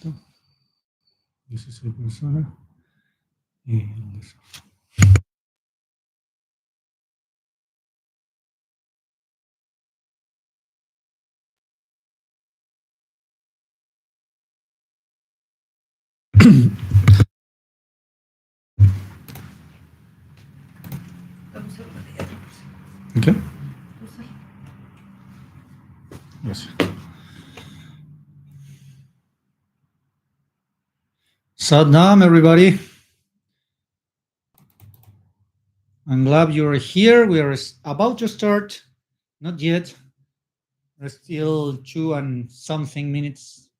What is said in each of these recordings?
Listo. 16 personas. Y listo. Okay. Yes. Sadnam, everybody. I'm glad you're here. We are about to start. Not yet. There's still 2 and something minutes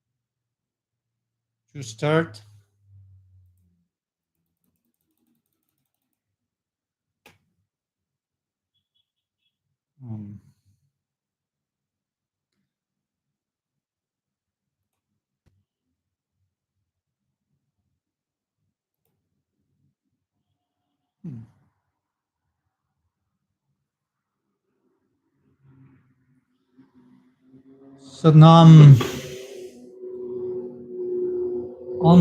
to start. Sadnam.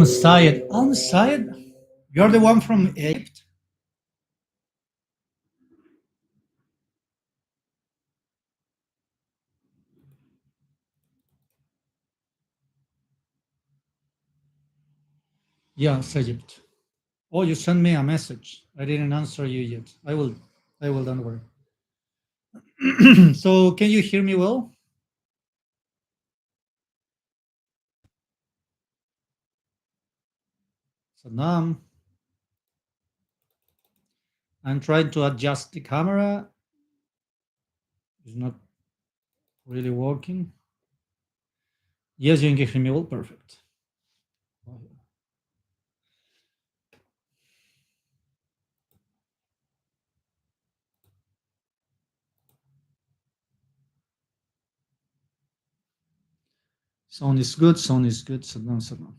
Syed. Syed? You're the one from Egypt? Yes, Egypt. Oh, you sent me a message. I didn't answer you yet. I will, don't worry. So, can you hear me well? Sadnam. I'm trying to adjust the camera. It's not really working. Yes, you can hear me well. Perfect. Sound is good. Sound is good. Sadnam, Sadnam.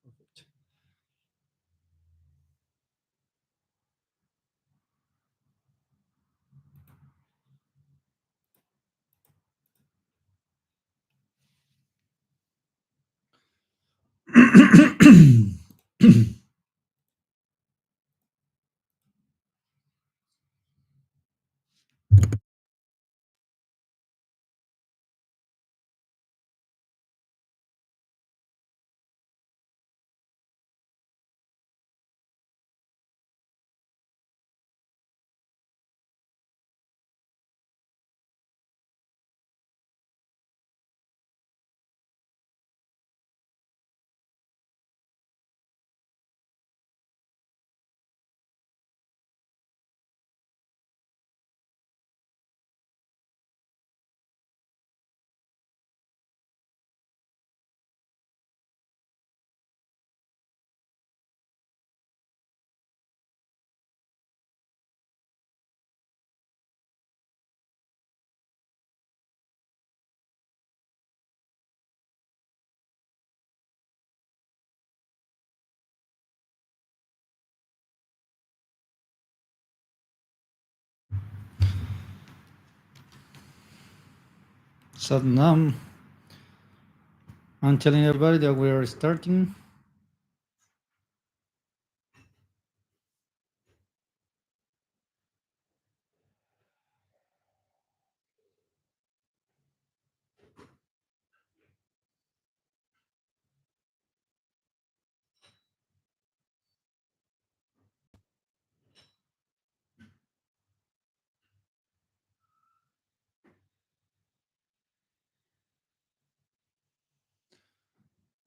Perfect. Sadnam. I'm telling everybody that we are starting.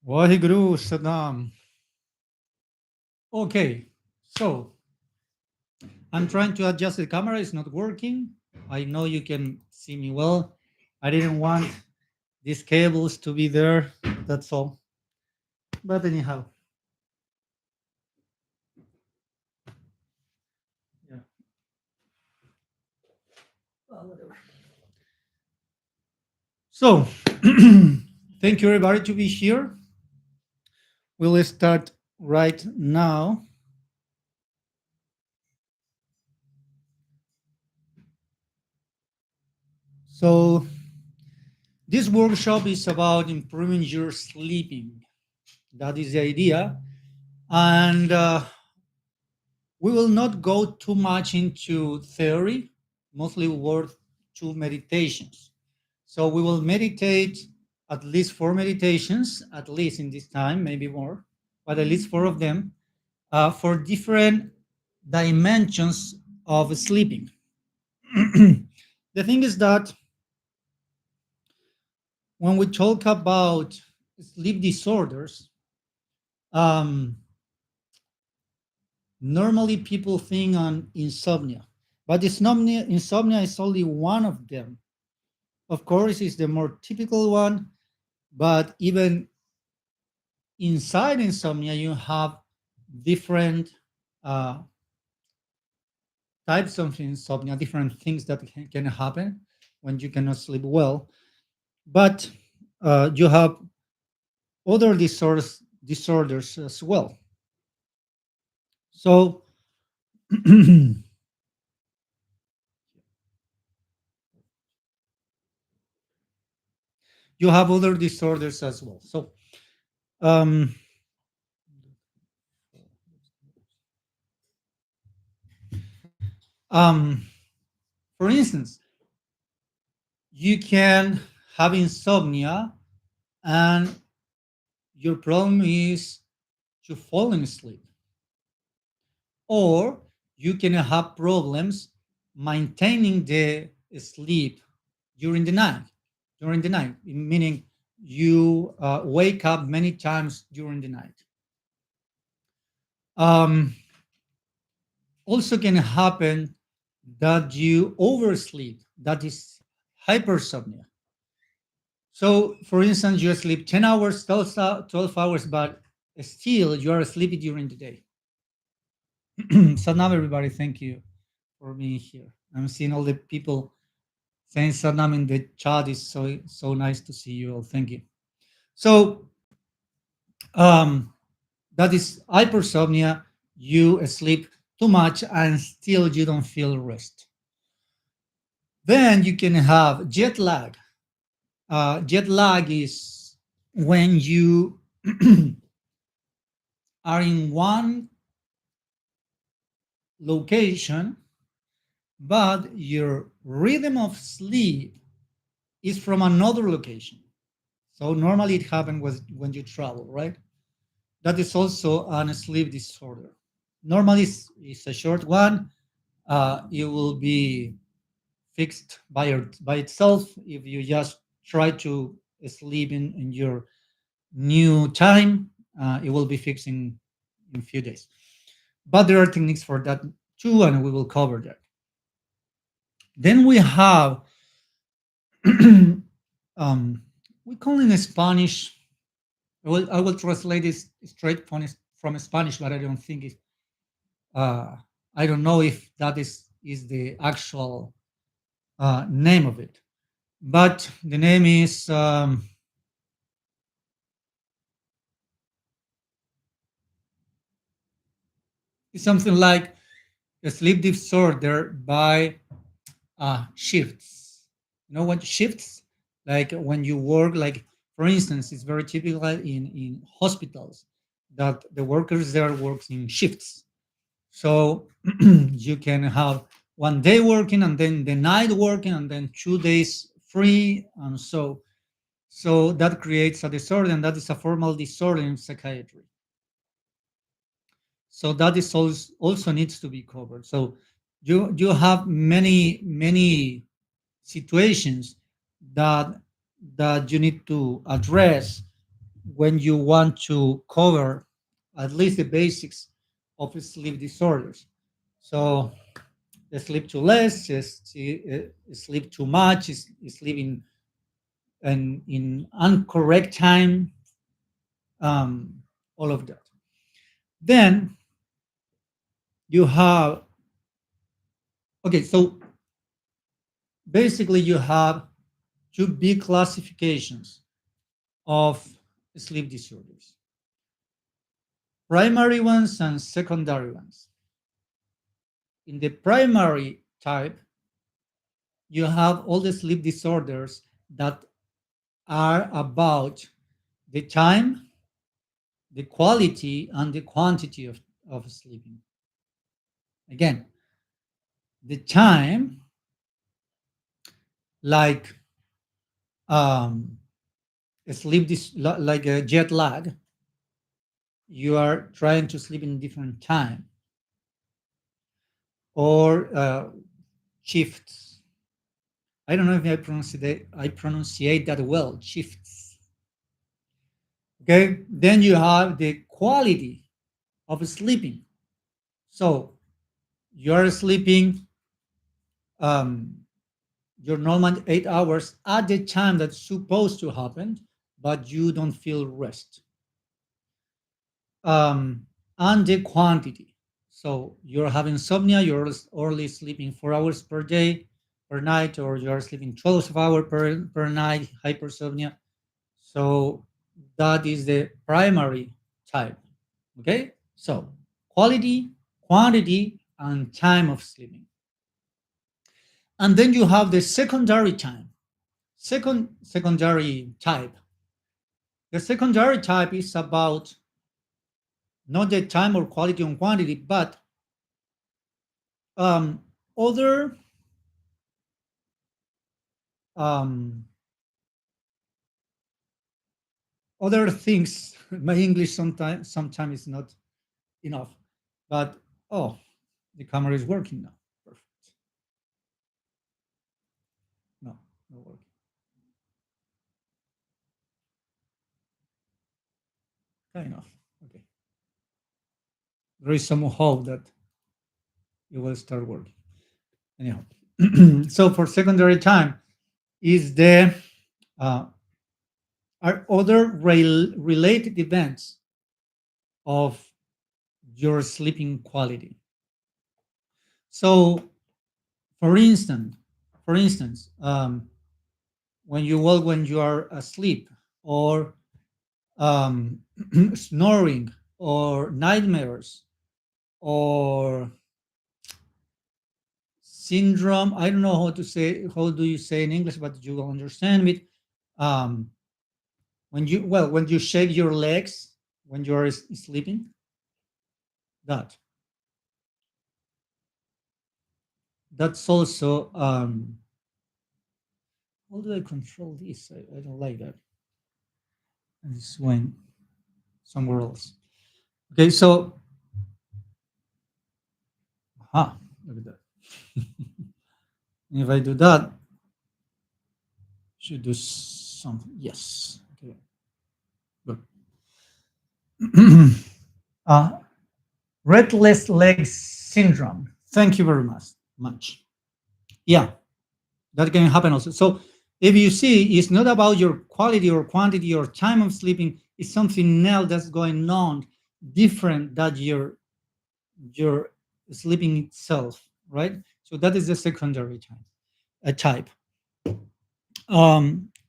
Waheguru, Sadnam. Okay, so I'm trying to adjust the camera. It's not working. I know you can see me well. I didn't want these cables to be there. That's all. But anyhow. Yeah. Well, whatever. So, thank you everybody to be here. We'll start right now. So, this workshop is about improving your sleeping. That is the idea. And we will not go too much into theory, mostly work to meditations. So we will meditate at least four meditations, at least in this time, maybe more, but at least four of them for different dimensions of sleeping. The thing is that when we talk about sleep disorders, um, normally people think on insomnia, but insomnia is only one of them. Of course, it's the more typical one, but even inside insomnia, you have different uh, types of insomnia, different things that can happen when you cannot sleep well. But you have other disorders as well. So you have other disorders as well. So um, um, for instance, you can have insomnia and your problem is to falling asleep, or you can have problems maintaining the sleep during the night. During the night, meaning you wake up many times during the night. Um, Also, can happen that you oversleep. That is hypersomnia. So, for instance, you sleep 10 hours, 12 hours, but still you are sleepy during the day. So now, everybody, thank you for being here. I'm seeing all the people saying Sanam in the chat. Is so nice to see you all. Thank you. So um, that is hypersomnia. You sleep too much and still you don't feel rest. Then you can have jet lag. Jet lag is when you are in one location, but your rhythm of sleep is from another location. So normally it happens when you travel, right? That is also an sleep disorder. Normally it's a short one. It will be fixed by itself if you just try to sleep in your new time. It will be fixed in a few days. But there are techniques for that too, and we will cover that. Then we have we call in Spanish. I will translate this straight from Spanish, but I don't think it. Uh, I don't know if that is the actual name of it, but the name is it's something like a sleep disorder by shifts. You know what shifts? Like when you work, like for instance, it's very typical in hospitals that the workers there works in shifts. So you can have one day working and then the night working and then 2 days free, and so that creates a disorder, and that is a formal disorder in psychiatry. So that is also needs to be covered. So you have many situations that that you need to address when you want to cover at least the basics of sleep disorders. So sleep too less, sleep too much, is sleeping in incorrect time, all of that. Then you have okay. So basically, you have two big classifications of sleep disorders: primary ones and secondary ones. In the primary type, you have all the sleep disorders that are about the time, the quality and the quantity of sleeping. Again, the time, like um, like a jet lag, you are trying to sleep in different time, or shifts. I don't know if I pronunciate that well. Shifts. Okay. Then you have the quality of sleeping. So you are sleeping um, your normal 8 hours at the time that's supposed to happen, but you don't feel rest. Um, and the quantity. So you're having insomnia, you're only sleeping 4 hours per day, per night, or you're sleeping 12 hours per night, hypersomnia. So that is the primary type. Okay? So quality, quantity, and time of sleeping. And then you have the secondary time. Secondary type. The secondary type is about not the time or quality and quantity, but um, other um, other things. My English sometimes is not enough, but oh, the camera is working now. Perfect. No, not working. Kind of. Okay. There is some hope that it will start working. Anyhow, so for secondary time is the uh, are other related events of your sleeping quality. So, for instance, for instance, when you are asleep, or um, snoring, or nightmares, or syndrome. I don't know how to say. How do you say in English? But you will understand me. Um, when you shake your legs when you are sleeping, that that's also how do I control this? I don't like that. And swing somewhere else. Okay, so look at that. If I do that, should do something. Yes. Okay. Good. uh, Restless legs syndrome. Thank you very much. Much. Yeah, that can happen also. So if you see, it's not about your quality or quantity or time of sleeping. It's something else that's going on, different that your sleeping itself, right? So that is the secondary time, a type.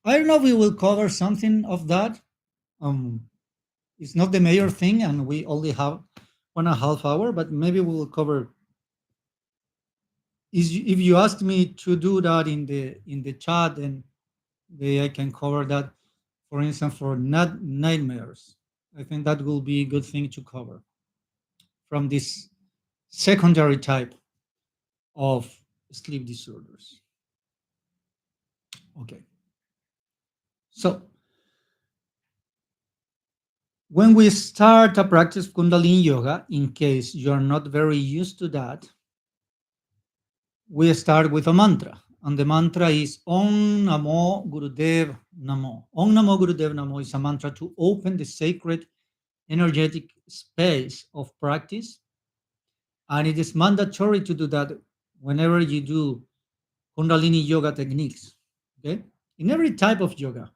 I don't know if we will cover something of that. Um, it's not the major thing, and we only have 1.5 hours, but maybe we will cover. If you ask me to do that in the chat, then I can cover that. For instance, for not nightmares, I think that will be a good thing to cover from this secondary type of sleep disorders. Okay, so when we start a practice of Kundalini yoga, in case you're not very used to that, we start with a mantra. And the mantra is Om Namo Gurudev Namo. Om Namo Gurudev Namo is a mantra to open the sacred energetic space of practice. And it is mandatory to do that whenever you do Kundalini yoga techniques. Okay? In every type of yoga,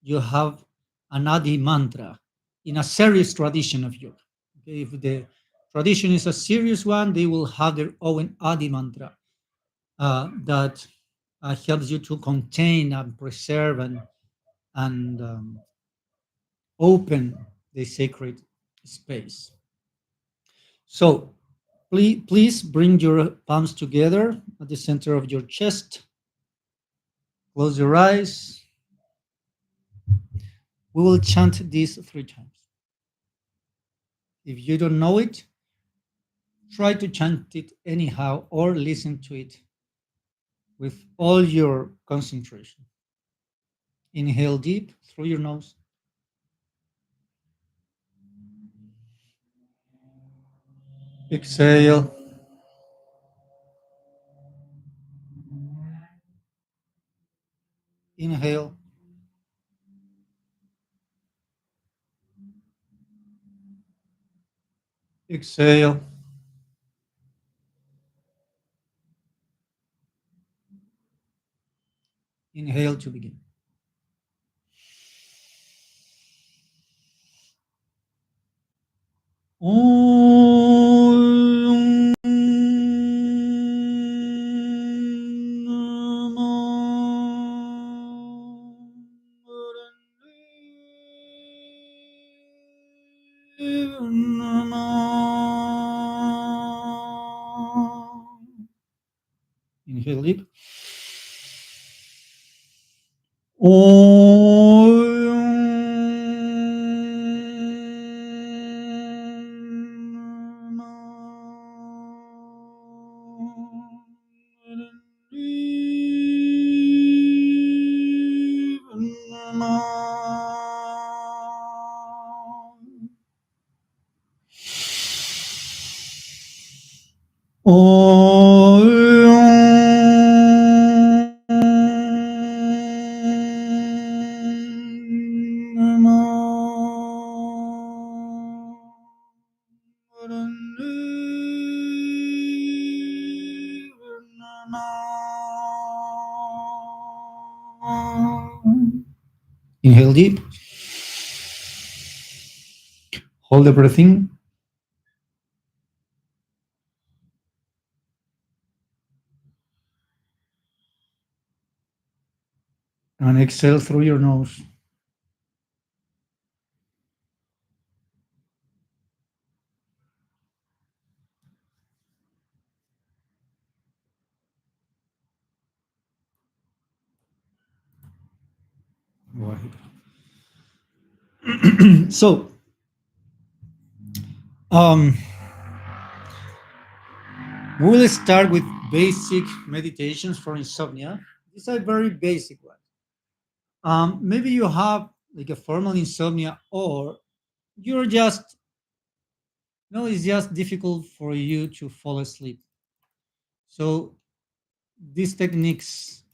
you have an Adi mantra in a serious tradition of yoga. Okay? If the tradition is a serious one, they will have their own Adi mantra that helps you to contain and preserve and open the sacred space. So please bring your palms together at the center of your chest. Close your eyes. We will chant this 3 times. If you don't know it, try to chant it anyhow or listen to it with all your concentration. Inhale deep through your nose. Exhale. Inhale. Exhale. Inhale to begin. Om Inhale deep. Inhale deep. Hold the breath in and exhale through your nose. So, um, we will start with basic meditations for insomnia. These are very basic ones. Maybe you have like a formal insomnia, or you're just no, it's just difficult for you to fall asleep. So these techniques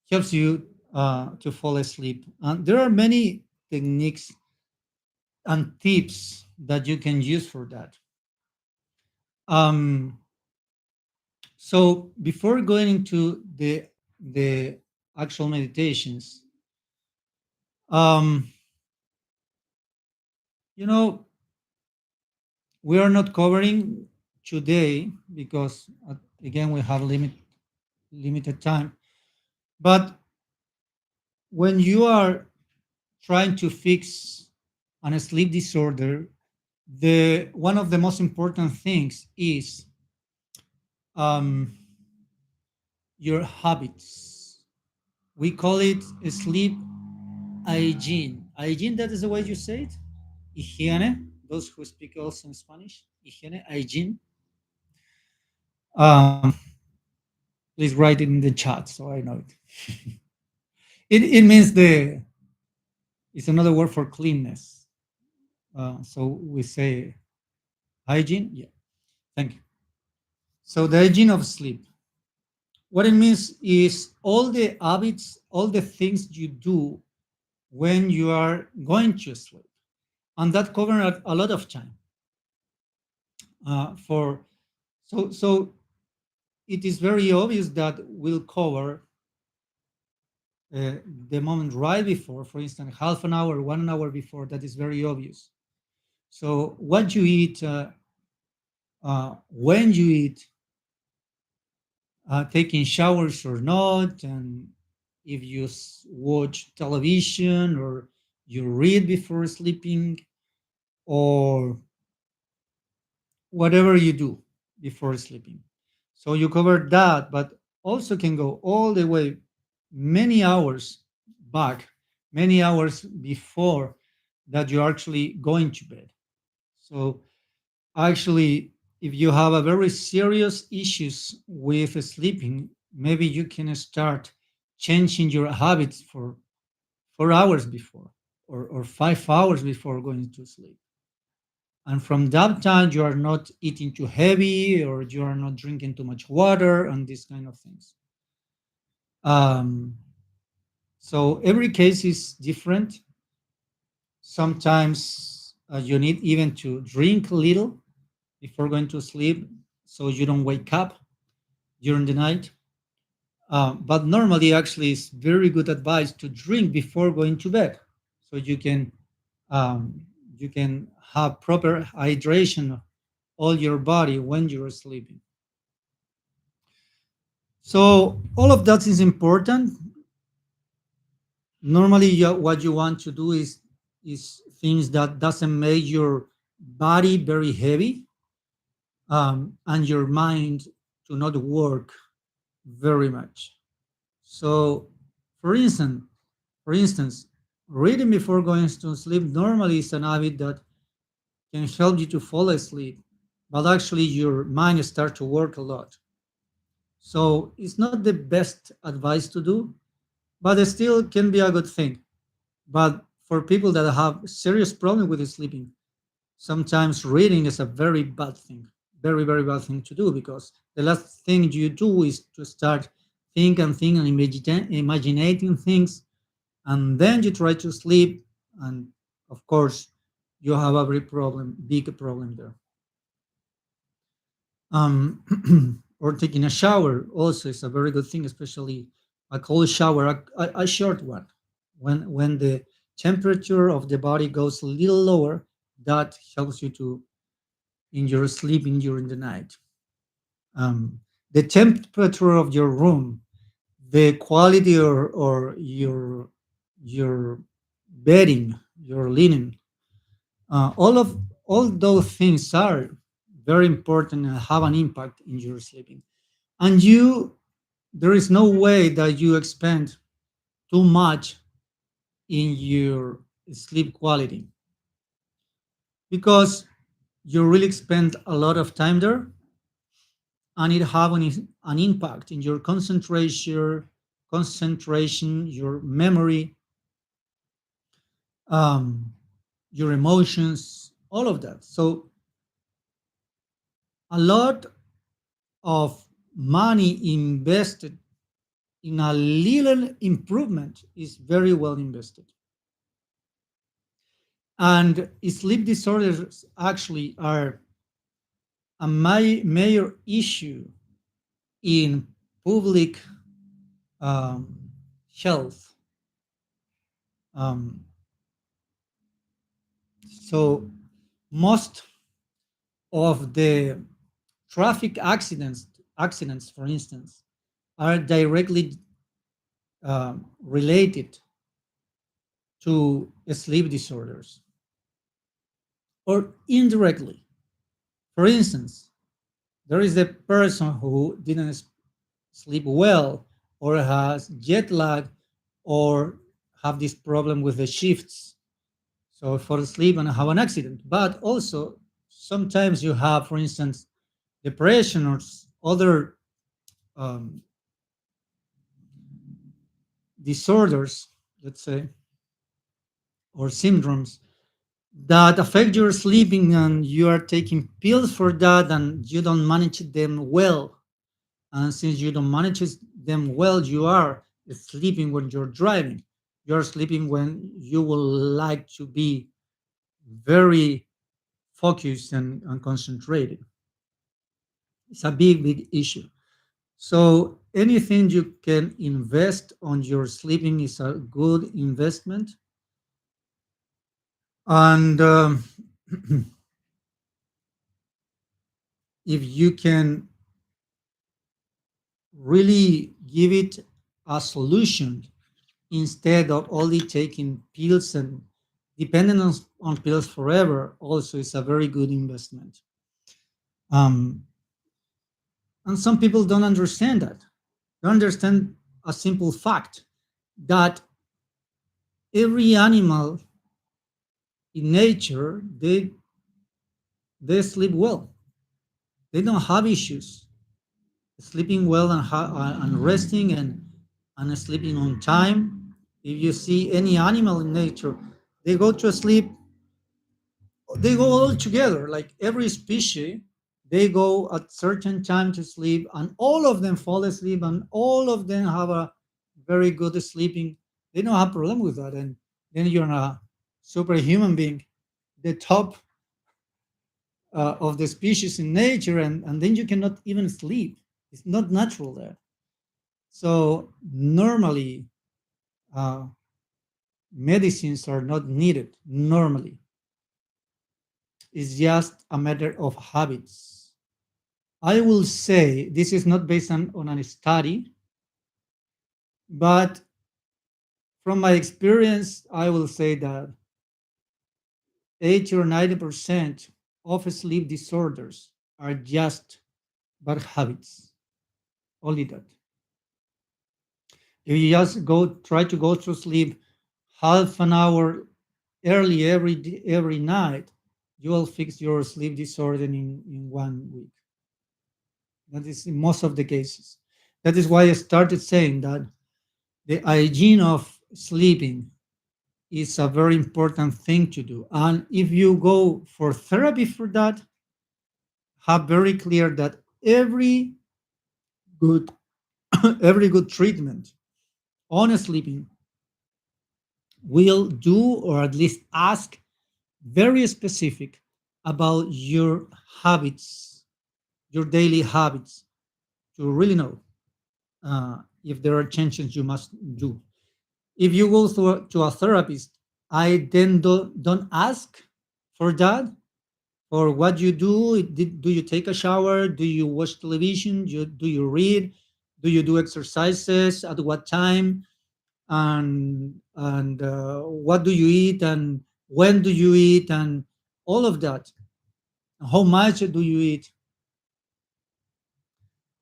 helps you to fall asleep. And there are many techniques and tips that you can use for that. Um, so before going into the actual meditations, um, you know, we are not covering today because again we have limited time. But when you are trying to fix a sleep disorder, the one of the most important things is um, your habits. We call it sleep hygiene. Hygiene, that is the way you say it. Higiene. Those who speak also in Spanish. Higiene, hygiene. Um, please write it in the chat so I know it. It means it's another word for cleanness. So we say hygiene. Yeah, thank you. So the hygiene of sleep. What it means is all the habits, all the things you do when you are going to sleep, and that covers a lot of time. For so it is very obvious that we'll cover the moment right before, for instance, half an hour, 1 hour before. That is very obvious. So what you eat, when you eat, taking showers or not, and if you watch television or you read before sleeping, or whatever you do before sleeping. So you cover that, but also can go all the way many hours back, many hours before that you're actually going to bed. So actually, if you have a very serious issues with sleeping, maybe you can start changing your habits for 4 hours before, or 5 hours before going to sleep. And from that time, you are not eating too heavy, or you are not drinking too much water, and these kind of things. Um, so every case is different. Sometimes you need even to drink a little before going to sleep so you don't wake up during the night. But normally, actually, it's very good advice to drink before going to bed, so um, you can have proper hydration of all your body when you're sleeping. So all of that is important. Normally, what you want to do is things that doesn't make your body very heavy, and your mind to not work very much. So, for instance, for instance, reading before going to sleep normally is an habit that can help you to fall asleep, but actually your mind starts to work a lot. So it's not the best advice to do, but it still can be a good thing. But for people that have serious problem with sleeping, sometimes reading is a very bad thing, very, very bad thing to do, because the last thing you do is to start think and imagining things, and then you try to sleep, and of course you have a very big problem there. Or taking a shower also is a very good thing, especially a cold shower, a short one. When the temperature of the body goes a little lower, that helps you to in your sleeping during the night. The temperature of your room, the quality, or your bedding, your linen, all those things are very important and have an impact in your sleeping. And there is no way that you expend too much in your sleep quality, because you really spend a lot of time there, and it have an impact in your concentration, your memory, um, your emotions, all of that. So a lot of money invested in a little improvement is very well invested. And sleep disorders actually are a major issue in public um, health. Um, so most of the traffic accidents, for instance, are directly related to sleep disorders, or indirectly. For instance, there is a person who didn't sleep well, or has jet lag, or have this problem with the shifts, so fall asleep and have an accident. But also sometimes you have, for instance, depression, or other um, disorders, let's say, or syndromes that affect your sleeping, and you are taking pills for that, and you don't manage them well. And since you don't manage them well, you are sleeping when you're driving. You're sleeping when you would like to be very focused and concentrated. It's a big, big issue. So anything you can invest on your sleeping is a good investment. And if you can really give it a solution instead of only taking pills and depending on pills forever, also is a very good investment. Um, and some people don't understand that. Don't understand a simple fact that every animal in nature, they they sleep well. They don't have issues sleeping well and and resting and sleeping on time. If you see any animal in nature, they go to sleep. They go all together, like every species. They go at certain time to sleep, and all of them fall asleep, and all of them have a very good sleeping. They don't have problem with that, and then you're a superhuman being, the top of the species in nature, and then you cannot even sleep. It's not natural there. So normally, uh, medicines are not needed. Normally, it's just a matter of habits. I will say this is not based on a study, but from my experience, I will say that 80 or 90% of sleep disorders are just bad habits. Only that. If you just go try to go to sleep half an hour early every night, you will fix your sleep disorder in 1 week. That is in most of the cases. That is why I started saying that the hygiene of sleeping is a very important thing to do. And if you go for therapy for that, have very clear that good every good treatment on sleeping will do or at least ask very specific about your habits, your daily habits, to really know if there are changes you must do. If you go to a therapist, I then don't ask for that, for what you do. Do you take a shower? Do you watch television? Do you read? Do you do exercises? At what time? And what do you eat? And when do you eat? And all of that. How much do you eat?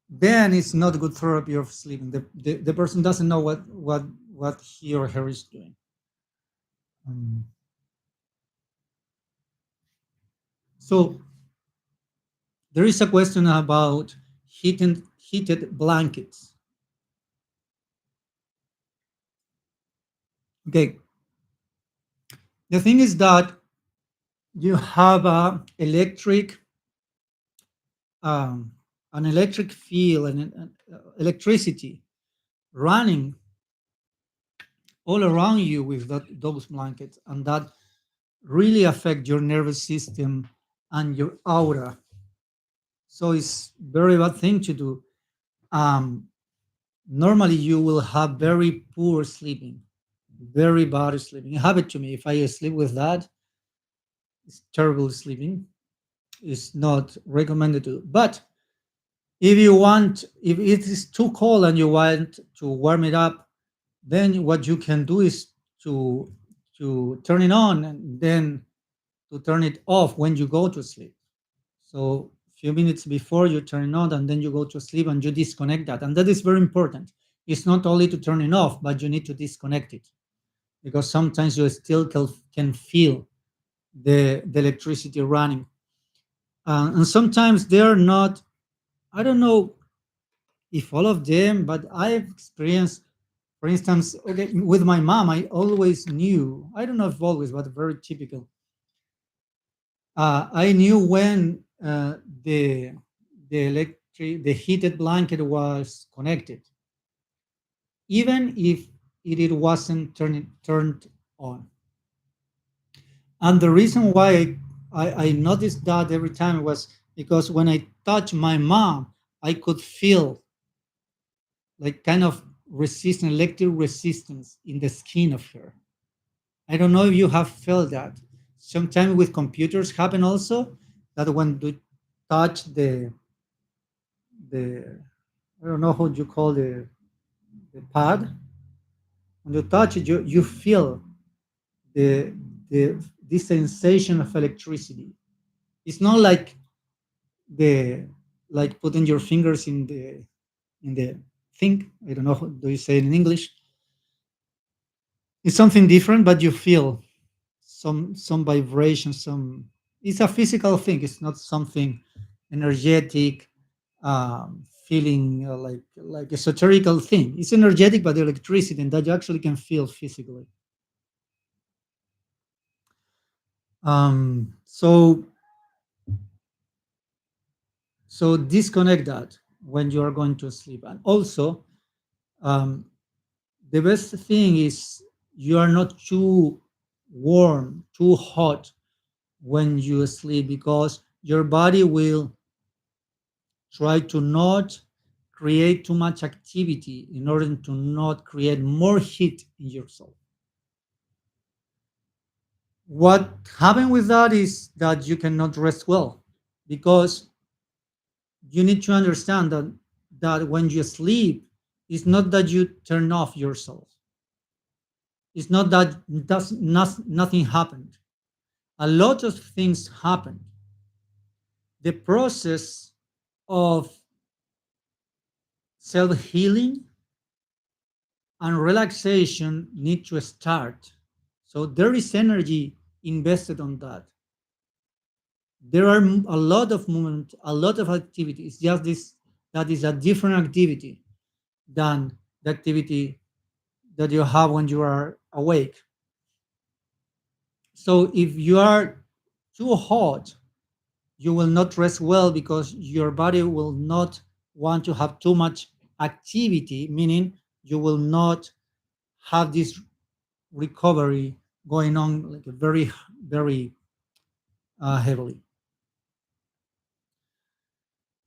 Then it's not good therapy of sleeping. The person doesn't know what he or her is doing. Um, so there is a question about heated blankets. Okay, the thing is that you have um, an electric field and electricity running all around you with those blankets, and that really affect your nervous system and your aura. So it's very bad thing to do. Um, Normally, you will have very poor sleeping, very bad sleeping. It happened to me. If I sleep with that, it's terrible sleeping. It's not recommended to. But if it is too cold and you want to warm it up, then what you can do is to turn it on and then to turn it off when you go to sleep. So a few minutes before you turn it on and then you go to sleep and you disconnect that. And that is very important. It's not only to turn it off, but you need to disconnect it because sometimes you still can feel the electricity running. And sometimes they are not, I don't know if all of them, but I've experienced, for instance, okay, with my mom, I always knew, I don't know if always, but very typical. I knew when the heated blanket was connected, even if it wasn't turned on. And the reason why I noticed that every time was because when I touched my mom, I could feel like kind of resistance, electric resistance in the skin of her. I don't know if you have felt that. Sometimes with computers happen also that when you touch the I don't know how you call the pad, when you touch it, you feel the the this sensation of electricity. It's not like the like putting your fingers in the thing. I don't know how do you say it in English. It's something different, but you feel some vibration, some. It's a physical thing. It's not something energetic, feeling like esoterical thing. It's energetic, but electricity, and that you actually can feel physically. So disconnect that when you are going to sleep, and also um, the best thing is you are not too warm, too hot when you sleep, because your body will try to not create too much activity in order to not create more heat in yourself. What happens with that is that you cannot rest well, because you need to understand that when you sleep, it's not that you turn off yourself. It's not that nothing happened. A lot of things happen. The process of self healing and relaxation need to start. So there is energy invested on that. There are a lot of movement, a lot of activity. It's just this, that is a different activity than the activity that you have when you are awake. So if you are too hot, you will not rest well, because your body will not want to have too much activity, meaning you will not have this recovery going on like very, very heavily.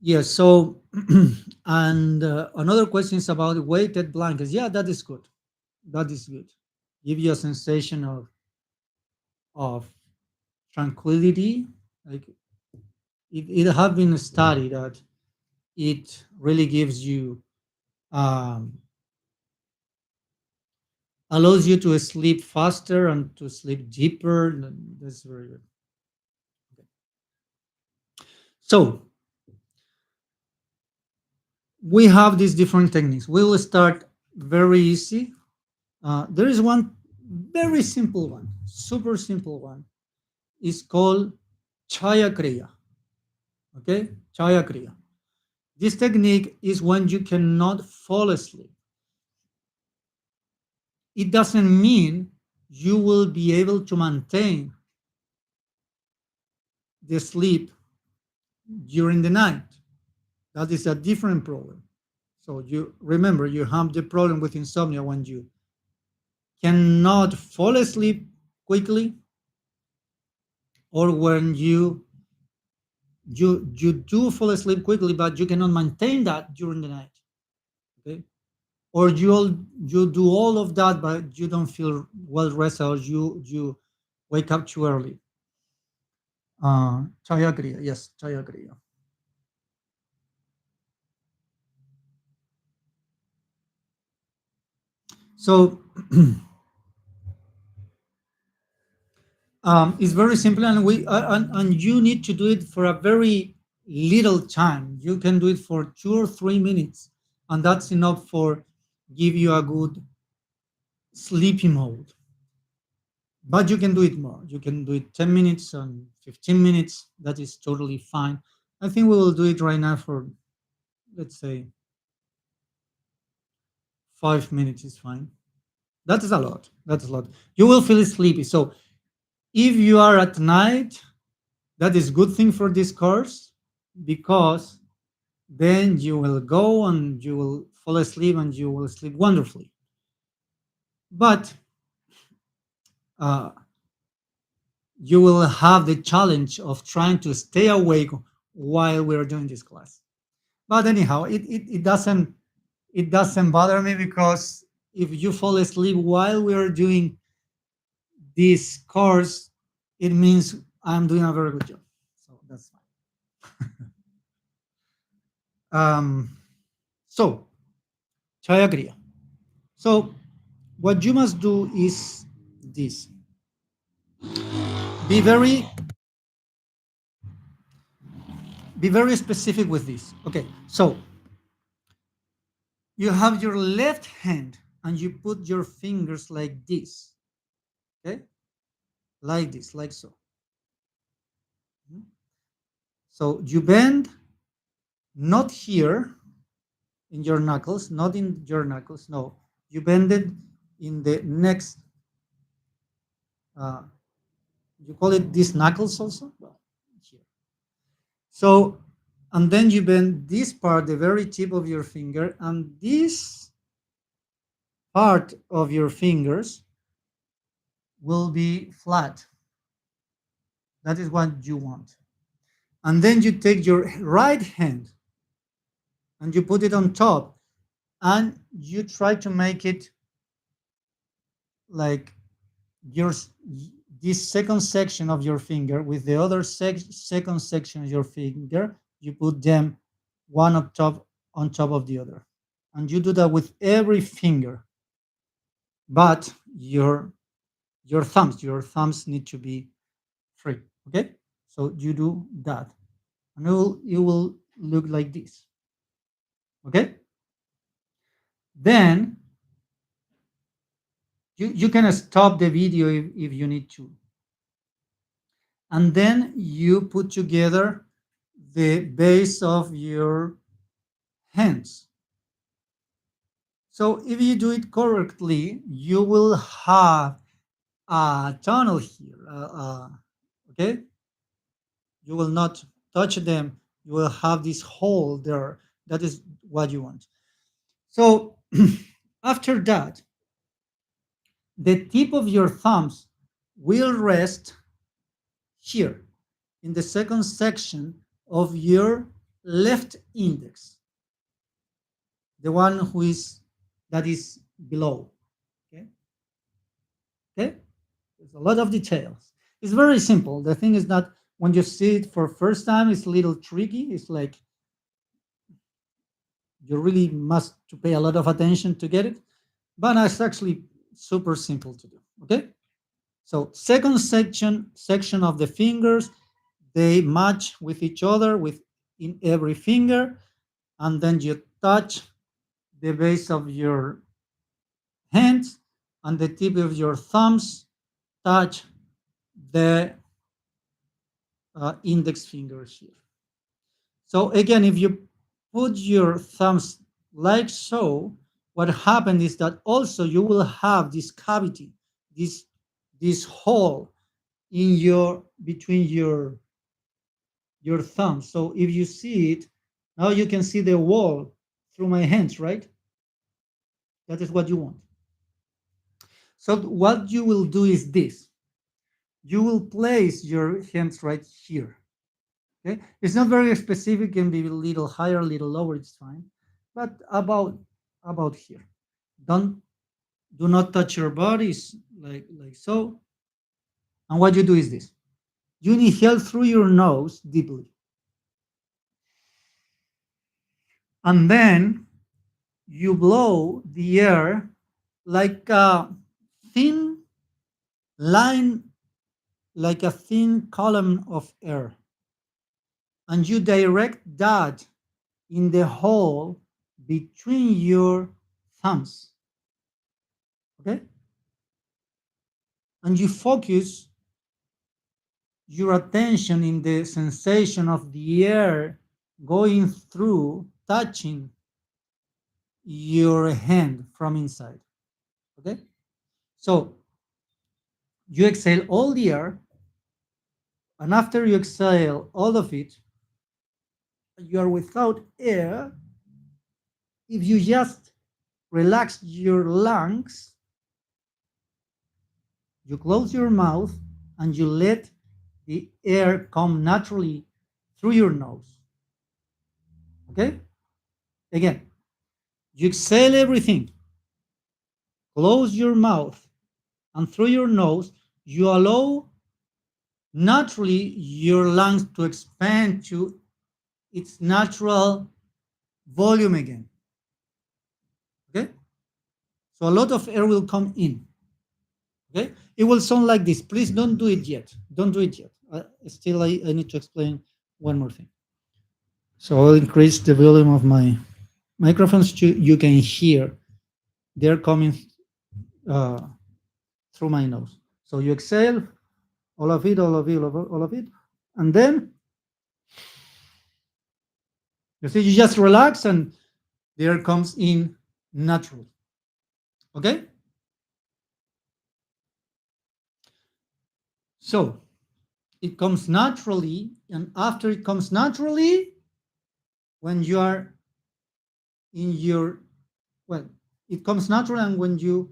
Yes. So, and another question is about weighted blankets. Yeah, that is good. That is good. Give you a sensation of tranquility. Like it have been studied that it really gives you, um, allows you to sleep faster and to sleep deeper. That's very good. So we have these different techniques. We will start very easy. There is one very simple one, super simple one. It's called Chaya Kriya. Okay, Chaya Kriya. This technique is when you cannot fall asleep. It doesn't mean you will be able to maintain the sleep during the night. That is a different problem. So you remember, you have the problem with insomnia when you cannot fall asleep quickly, or when you do fall asleep quickly, but you cannot maintain that during the night. Okay, or you do all of that, but you don't feel well rested, or you wake up too early. Chayagriya, yes, Chayagriya. So it's very simple, and and you need to do it for a very little time. You can do it for 2 or 3 minutes, and that's enough for give you a good sleepy mode. But you can do it more. You can do it 10 minutes and 15 minutes. That is totally fine. I think we will do it right now for, let's say, 5 minutes is fine. That is a lot. That is a lot. You will feel sleepy. So if you are at night, that is good thing for this course, because then you will go and you will fall asleep and you will sleep wonderfully. But uh, you will have the challenge of trying to stay awake while we are doing this class. But anyhow, it doesn't bother me, because if you fall asleep while we are doing this course, it means I'm doing a very good job. So that's fine. So Chayagriya. So what you must do is this: be very be very specific with this. Okay, so you have your left hand and you put your fingers like this. Okay, like this, like so. So you bend not here in your knuckles, not in your knuckles. No, you bend it in the next. Uh, you call it these knuckles also. Well, here. So, and then you bend this part, the very tip of your finger, and this part of your fingers will be flat. That is what you want. And then you take your right hand and you put it on top and you try to make it like your this second section of your finger with the other second section of your finger, you put them one on top of the other. And you do that with every finger. But your thumbs need to be free. Okay? So you do that. And it will look like this. Okay? Then you can stop the video if you need to. And then you put together the base of your hands. So if you do it correctly, you will have a tunnel here. Okay? You will not touch them. You will have this hole there. That is what you want. So after that, the tip of your thumbs will rest here in the second section of your left index, the one that is below. Okay? Okay? There's a lot of details. It's very simple. The thing is that when you see it for first time, it's a little tricky. It's like you really must to pay a lot of attention to get it, but it's actually super simple to do. Okay? So second section of the fingers, they match with each other with in every finger, and then you touch the base of your hands and the tip of your thumbs touch the index fingers here. So again, if you put your thumbs like so, what happened is that also you will have this cavity, this hole in your between your thumbs. So if you see it, now you can see the wall through my hands, right? That is what you want. So what you will do is this. You will place your hands right here. Okay? It's not very specific, can be a little higher, a little lower, it's fine. But about here. Do not touch your bodies like so. And what you do is this. You inhale through your nose deeply. And then you blow the air like a thin line, like a thin column of air. And you direct that in the hole between your thumbs. Okay? And you focus your attention in the sensation of the air going through, touching your hand from inside. Okay? So you exhale all the air, and after you exhale all of it, you are without air. If you just relax your lungs, you close your mouth and you let the air come naturally through your nose. Okay? Again, you exhale everything, close your mouth, and through your nose, you allow naturally your lungs to expand to its natural volume again. Okay? So a lot of air will come in. Okay? It will sound like this. Please don't do it yet. Don't do it yet. Still, I need to explain one more thing. So I'll increase the volume of my microphones. You can hear they're coming uh, through my nose. So you exhale all of it, all of it, all of it, and then You see, you just relax and the air comes in naturally. Okay? So it comes naturally, and after it comes naturally, when you are in your, well, it comes natural, and when you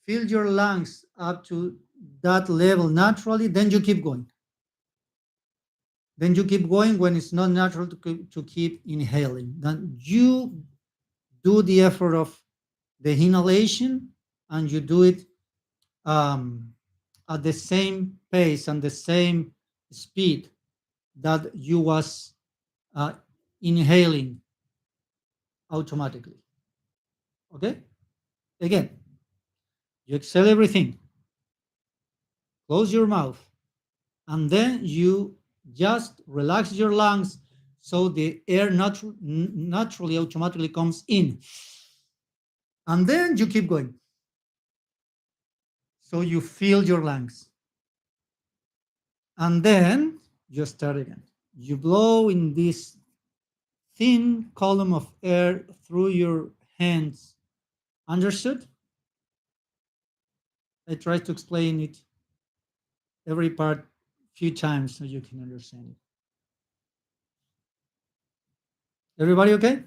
fill your lungs up to that level naturally, then you keep going. Then you keep going when it's not natural to keep inhaling. Then you do the effort of the inhalation, and you do it um, at the same pace and the same speed that you was uh, inhaling automatically. Okay? Again, you exhale everything, close your mouth, and then you just relax your lungs so the air naturally, automatically comes in. And then you keep going. So you fill your lungs. And then you start again. You blow in this thin column of air through your hands. Understood? I try to explain it every part few times so you can understand it. Everybody okay?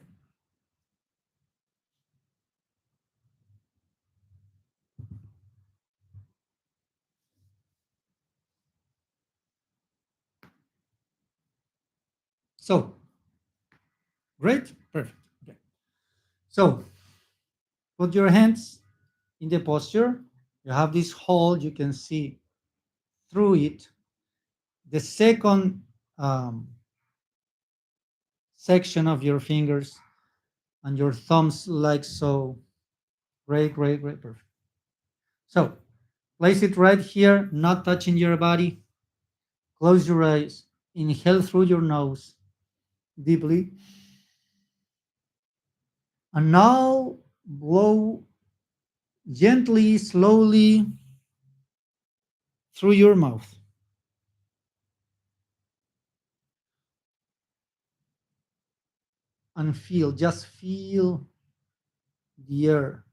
So, great, perfect. Okay. So, put your hands in the posture. You have this hole, you can see through it. The second section of your fingers and your thumbs, like so. Great, great, great, perfect. So, place it right here, not touching your body. Close your eyes. Inhale through your nose deeply. And now blow gently, slowly through your mouth. And feel, just feel the air.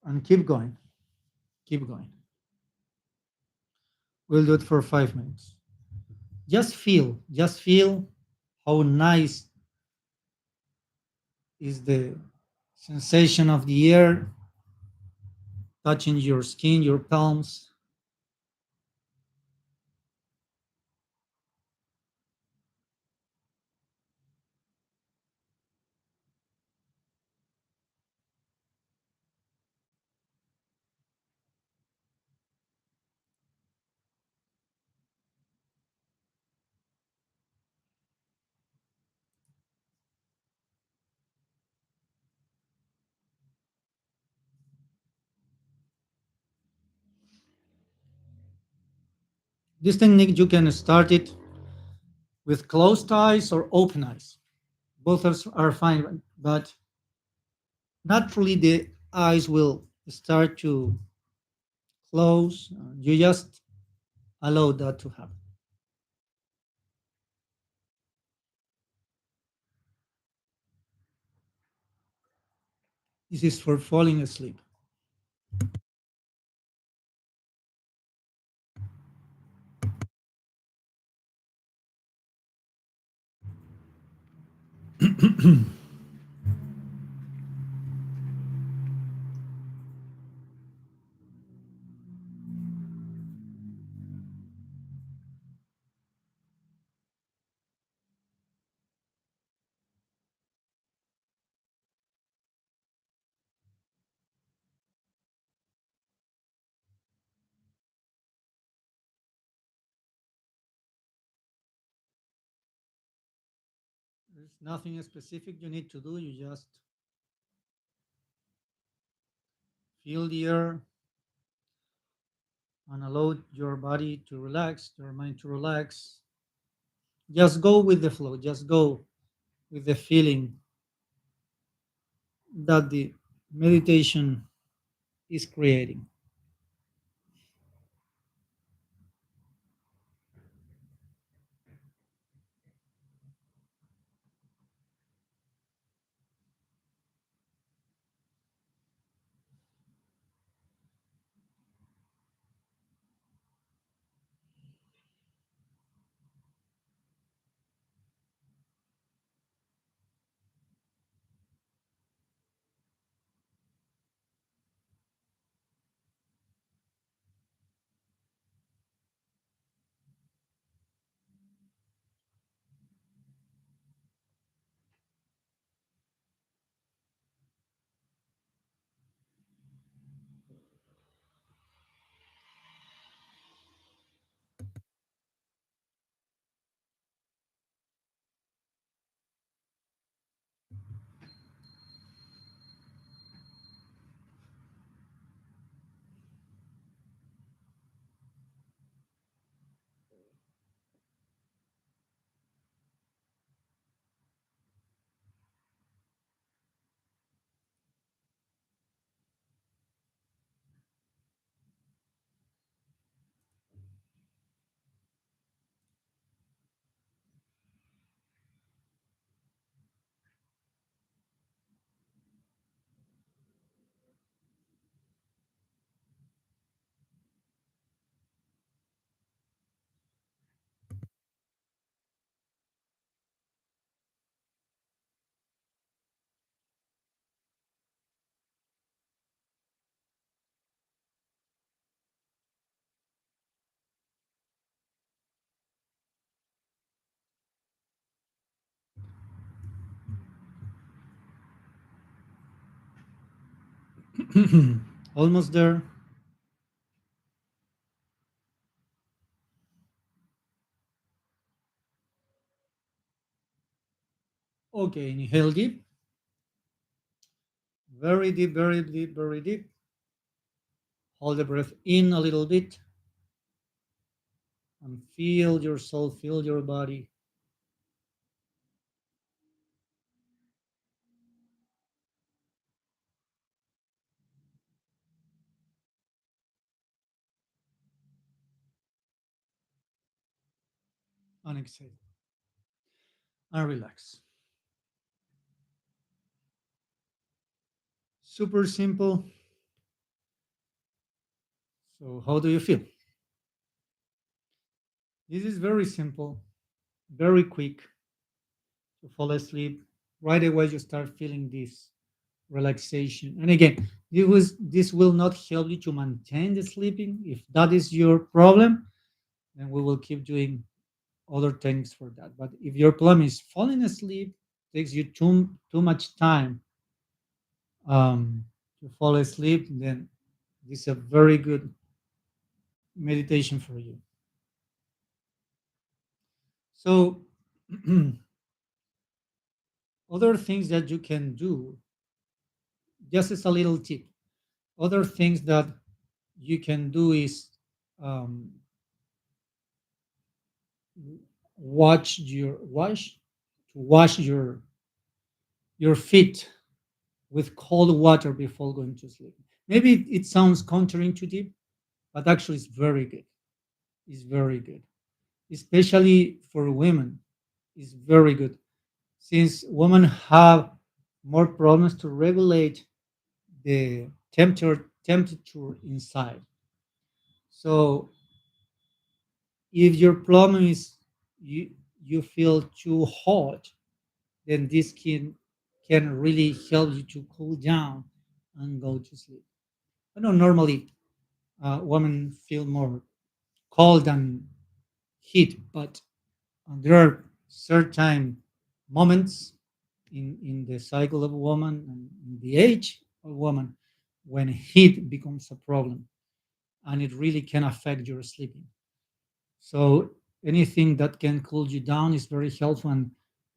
And keep going. Keep going. We'll do it for 5 minutes. Just feel how nice is the sensation of the air touching your skin, your palms. This technique, you can start it with closed eyes or open eyes. Both are fine, but naturally the eyes will start to close. You just allow that to happen. This is for falling asleep. There's nothing specific you need to do. You just Feel the air and allow your body to relax, your mind to relax. Just go with the flow, just go with the feeling that the meditation is creating. Almost there. Okay, inhale deep, very deep, very deep, very deep. Hold the breath in a little bit and feel your soul, feel your body. And exhale and relax. Super simple. So, how do you feel? This is very simple, very quick to fall asleep. Right away, you start feeling this relaxation. And again, this will not help you to maintain the sleeping. If that is your problem, then we will keep doing other things for that. But if your problem is falling asleep, takes you too much time to fall asleep, then this is a very good meditation for you. So, other things that you can do, just as a little tip, other things that you can do is um, watch your wash to wash your feet with cold water before going to sleep. Maybe it sounds counterintuitive, but actually it's very good. It's very good, especially for women. It's very good since women have more problems to regulate the temperature inside. So if your problem is you feel too hot, then this can really help you to cool down and go to sleep. I know normally women feel more cold than heat, but there are certain moments in the cycle of a woman and in the age of a woman when heat becomes a problem and it really can affect your sleeping. So anything that can cool you down is very helpful, and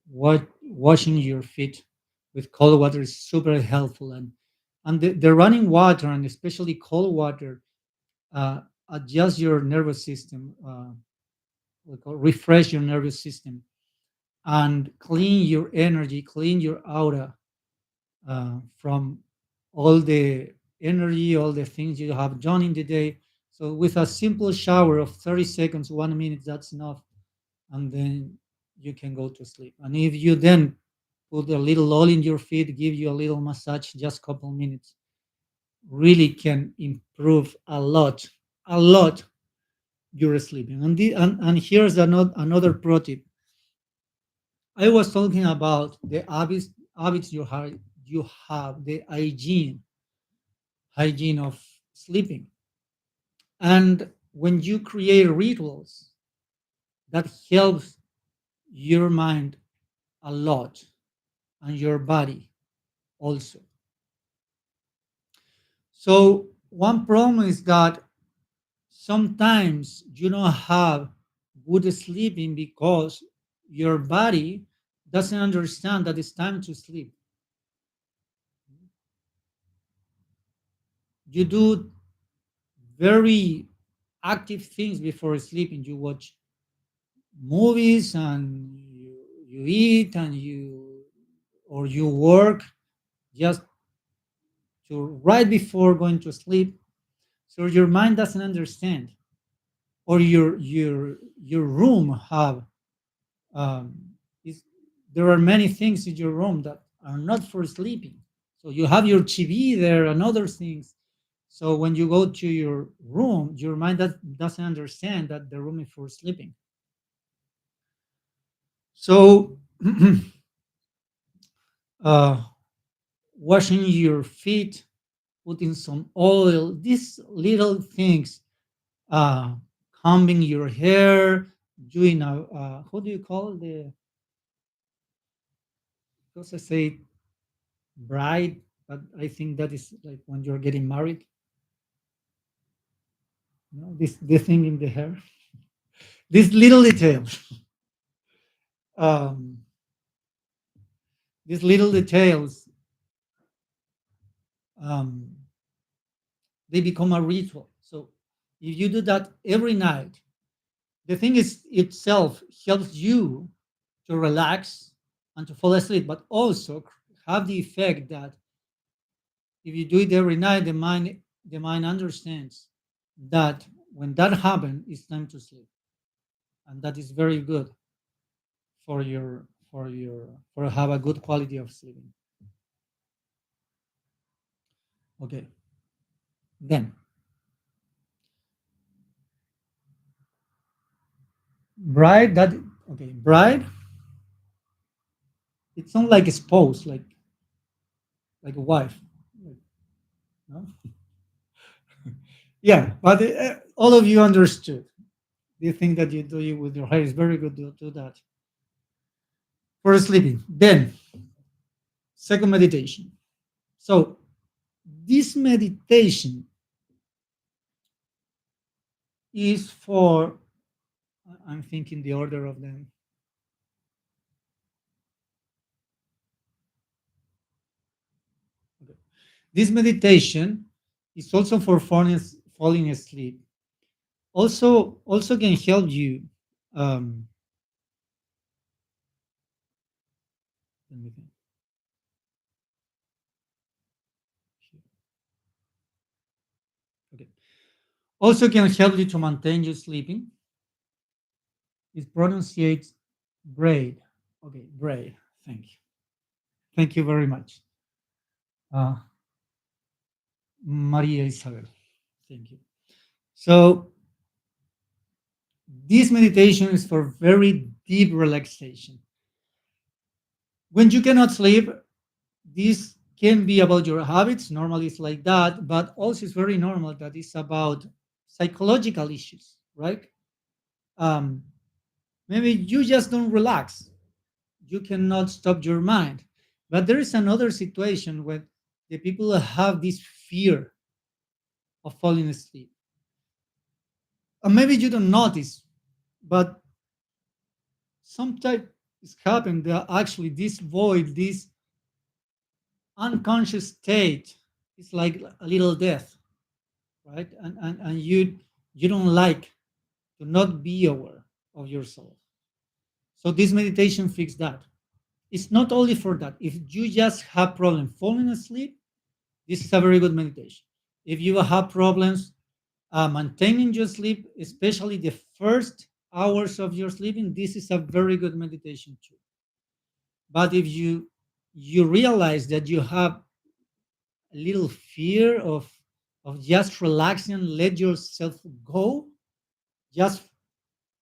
washing your feet with cold water is super helpful. And And the running water, and especially cold water, uh, adjust your nervous system, refresh your nervous system, and clean your energy, clean your aura from all the energy, all the things you have done in the day. So with a simple shower of 30 seconds, 1 minute, that's enough. And then you can go to sleep. And if you then put a little oil in your feet, give you a little massage, just a couple minutes, really can improve a lot your sleeping. And here's another pro tip. I was talking about the habits you have the hygiene of sleeping. And when you create rituals, that helps your mind a lot and your body also. So one problem is that sometimes you don't have good sleeping because your body doesn't understand that it's time to sleep. You do very active things before sleeping. You watch movies and you eat and you work just to right before going to sleep. So your mind doesn't understand, or your room have um, is there are many things in your room that are not for sleeping. So you have your TV there and other things. So when you go to your room, your mind doesn't understand that the room is for sleeping. So uh, washing your feet, putting some oil, these little things, uh, combing your hair, doing a how do you call the? Because I say bride, but I think that is like when you're getting married. You know, this thing in the hair, these little details. Um, these little details, um, they become a ritual. So if you do that every night, the thing is itself helps you to relax and to fall asleep, but also have the effect that if you do it every night, the mind understands that when that happens, it's time to sleep, and that is very good for have a good quality of sleeping. Okay, then bride that okay bride. It sounds like a spouse, like a wife. Like, no? Yeah, but all of you understood. The thing that you do with your hair is very good to do that for sleeping. Then second meditation. So this meditation is for I'm thinking the order of them. Okay. This meditation is also for falling asleep. Also can help you. Um, let me think. Okay. Also can help you to maintain you sleeping. It pronunciates braid. Okay, braid. Thank you. Thank you very much. Uh, Maria Isabel. Thank you. So this meditation is for very deep relaxation. When you cannot sleep, this can be about your habits. Normally it's like that, but also it's very normal that it's about psychological issues, right? Um, Maybe you just don't relax. You cannot stop your mind. But there is another situation where the people have this fear of falling asleep. And maybe you don't notice, but sometimes it's happened that actually this void, this unconscious state It's like a little death, right? And you don't like to not be aware of yourself. So this meditation fixes that. It's not only for that. If you just have problem falling asleep, this is a very good meditation. If you have problems maintaining your sleep, especially the first hours of your sleeping, this is a very good meditation too. But if you realize that you have a little fear of just relaxing, let yourself go, just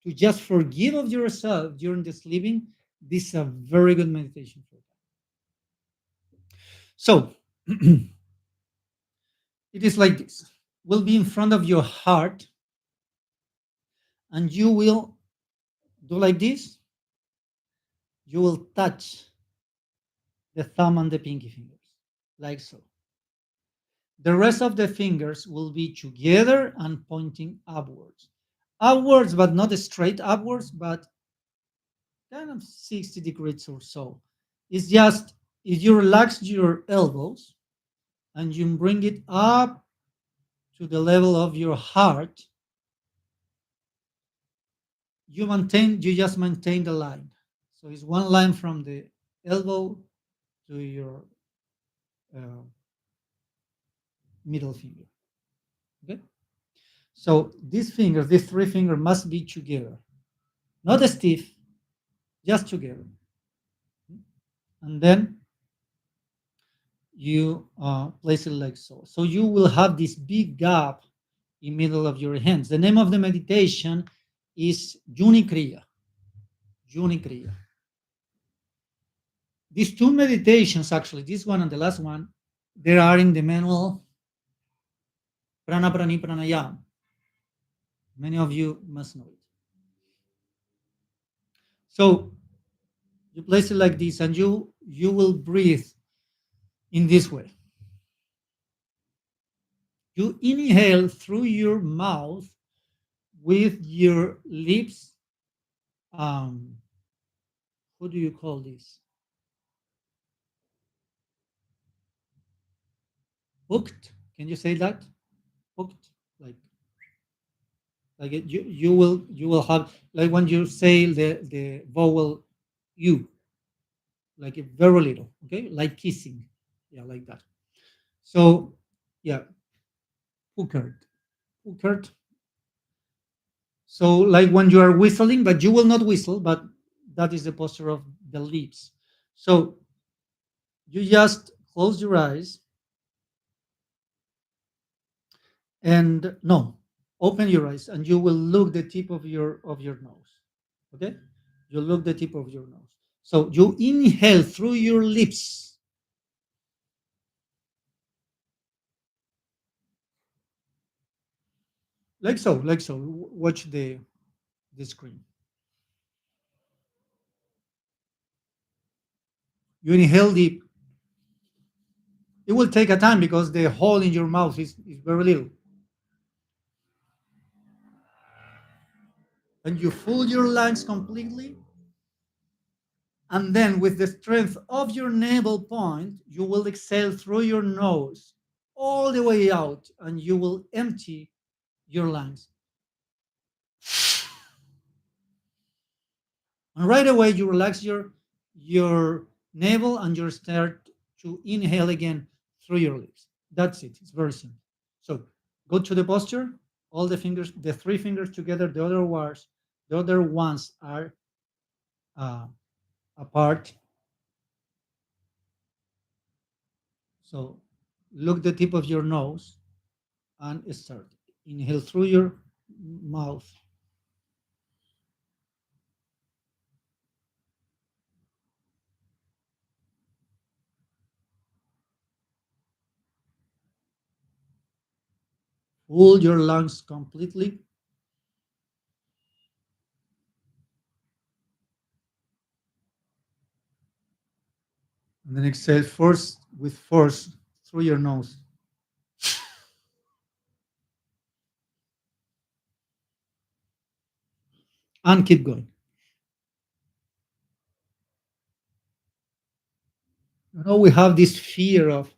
to just forgive of yourself during the sleeping, this is a very good meditation for that. So it is like this. Will be in front of your heart, and you will do like this. You will touch the thumb and the pinky fingers, like so. The rest of the fingers will be together and pointing upwards. Upwards, but not straight upwards, but kind of 60 degrees or so. It's just if you relax your elbows and you bring it up to the level of your heart, you just maintain the line. So it's one line from the elbow to your uh, middle finger. Okay. So these three fingers must be together, not stiff, just together. And then you place it like so. So you will have this big gap in middle of your hands. The name of the meditation is Unikriya. Unikriya. These two meditations, actually, this one and the last one, they are in the manual Prana Prani Pranayam. Many of you must know it. So you place it like this, and you will breathe in this way. You inhale through your mouth with your lips. What do you call this? Hooked? Can you say that? Hooked? Like you will have, like when you say the vowel u, like a very little, okay, like kissing, yeah, like that. So yeah, hooked, hooked. So like when you are whistling, but you will not whistle, but that is the posture of the lips. So you just close your eyes and no, open your eyes and you will look the tip of your nose. Okay? You look the tip of your nose. So you inhale through your lips. Like so, like so. Watch the screen. You inhale deep. It will take a time because the hole in your mouth is very little. And you fill your lungs completely. And then, with the strength of your navel point, you will exhale through your nose all the way out and you will empty your lungs. And right away, you relax your navel and you start to inhale again through your lips. That's it. It's very simple. So go to the posture, all the fingers, the three fingers together, the other ones are uh, apart. So look the tip of your nose and start. Inhale through your mouth. Full your lungs completely. And then exhale first with force through your nose. And keep going. You know, we have this fear of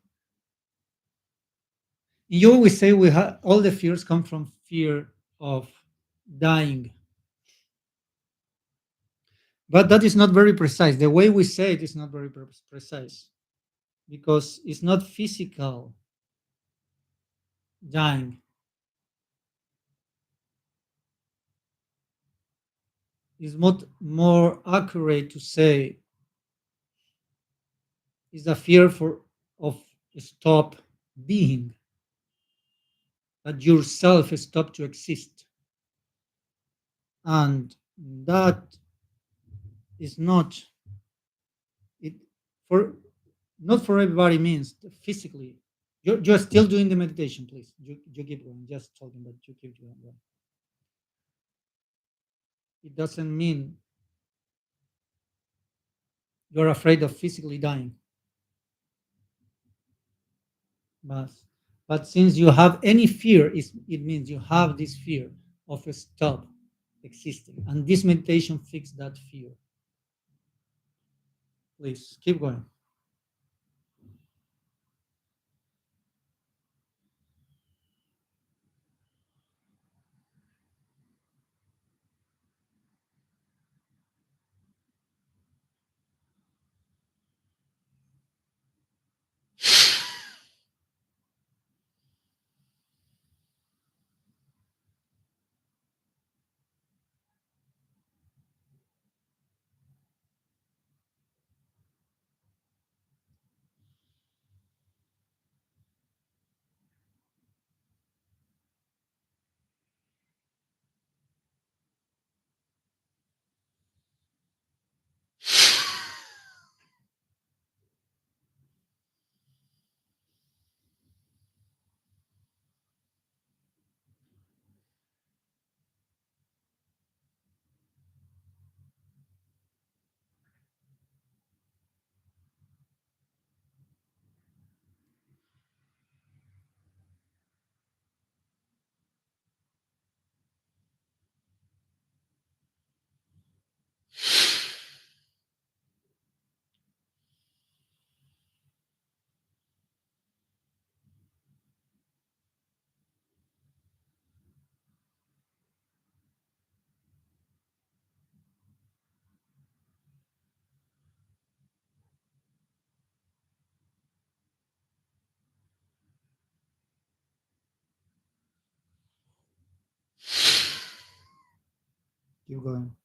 You always say we have all the fears come from fear of dying, but that is not very precise. The way we say it is not very precise because it's not physical dying. It's more accurate to say is a fear for of stop being, that yourself stop to exist, and that is not it for not for everybody means physically. You're still doing the meditation, please. You keep going, just talking, but you keep going. It doesn't mean you're afraid of physically dying, but since you have any fear, it means you have this fear of a stop existing, and this meditation fix that fear. Please keep going. Keep going.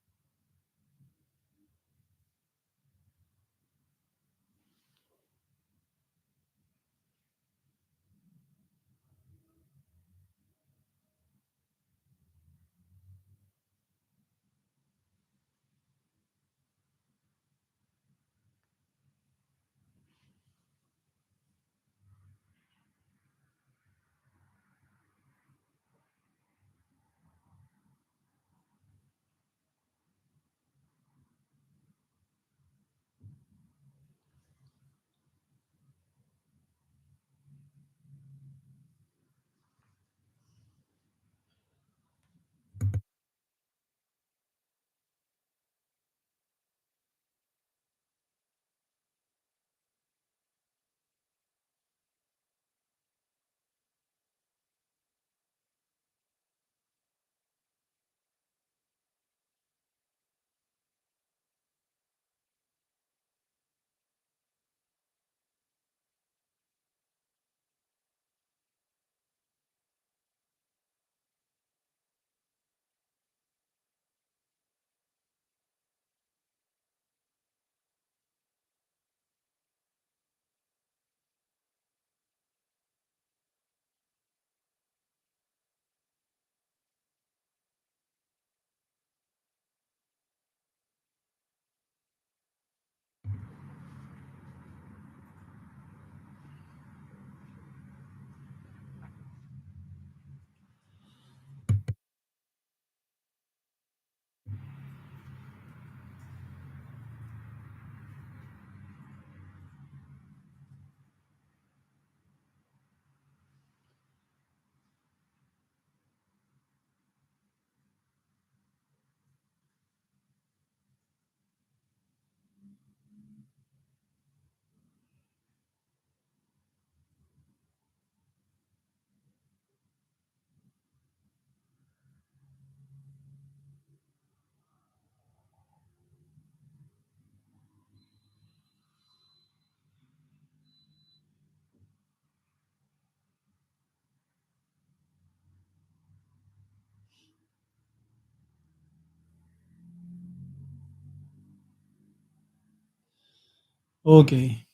Okay.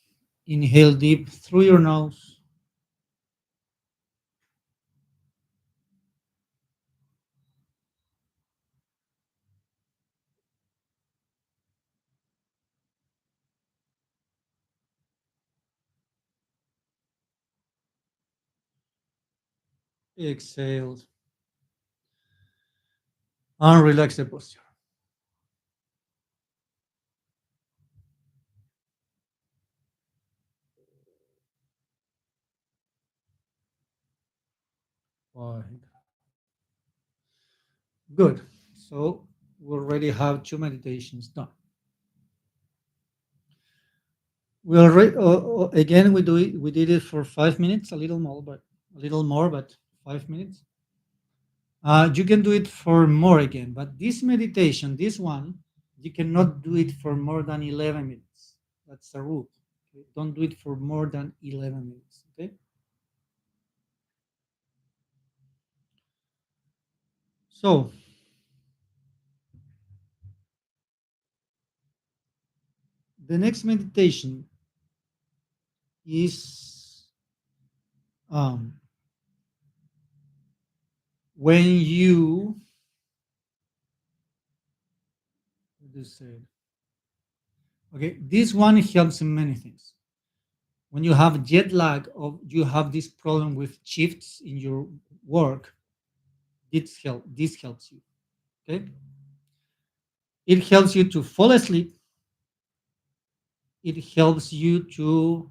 Inhale deep through your nose. Exhale and relax the posture. Fine. Good. So we already have two meditations done. We already again we do it. We did it for 5 minutes, a little more, but 5 minutes. You can do it for more again, but this meditation, this one, you cannot do it for more than 11 minutes. That's a rule. Okay? Don't do it for more than 11 minutes. Okay. So the next meditation is um, when you, what do you say? Okay, this one helps in many things. When you have jet lag or you have this problem with shifts in your work, this helps you. Okay, it helps you to fall asleep. It helps you to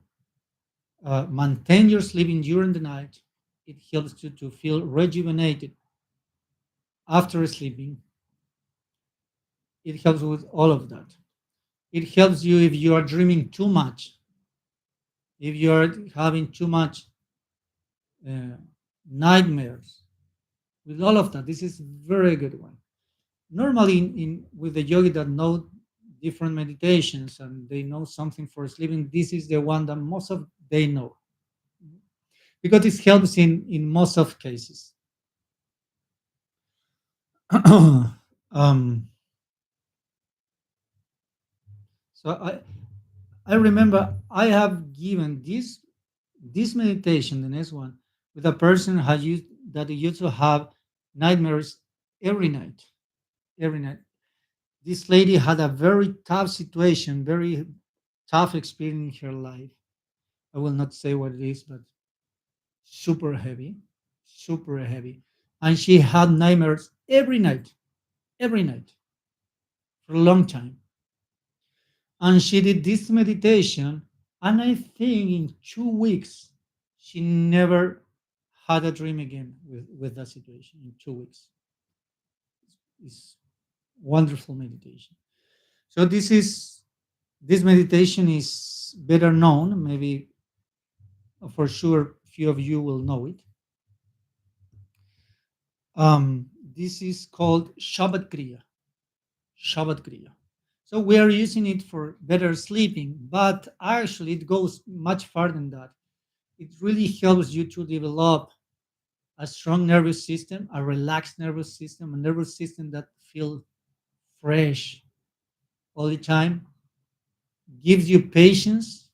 maintain your sleeping during the night. It helps you to feel rejuvenated after sleeping. It helps with all of that. It helps you if you are dreaming too much, if you are having too much uh, nightmares. With all of that, this is very good one. Normally, in with the yogi that know different meditations and they know something for sleeping, this is the one that most of they know because it helps in most of cases. um, so I remember I have given this meditation, the next one, with a person that used to have nightmares every night. Every night. This lady had a very tough situation, very tough experience in her life. I will not say what it is, but super heavy, super heavy. And she had nightmares every night for a long time. And she did this meditation, and I think in 2 weeks, she never had a dream again with that situation in 2 weeks. It's wonderful meditation. So this meditation is better known. Maybe for sure, few of you will know it. This is called Shabbat Kriya. Shabbat Kriya. So we are using it for better sleeping, but actually it goes much farther than that. It really helps you to develop a strong nervous system, a relaxed nervous system, a nervous system that feels fresh all the time, gives you patience,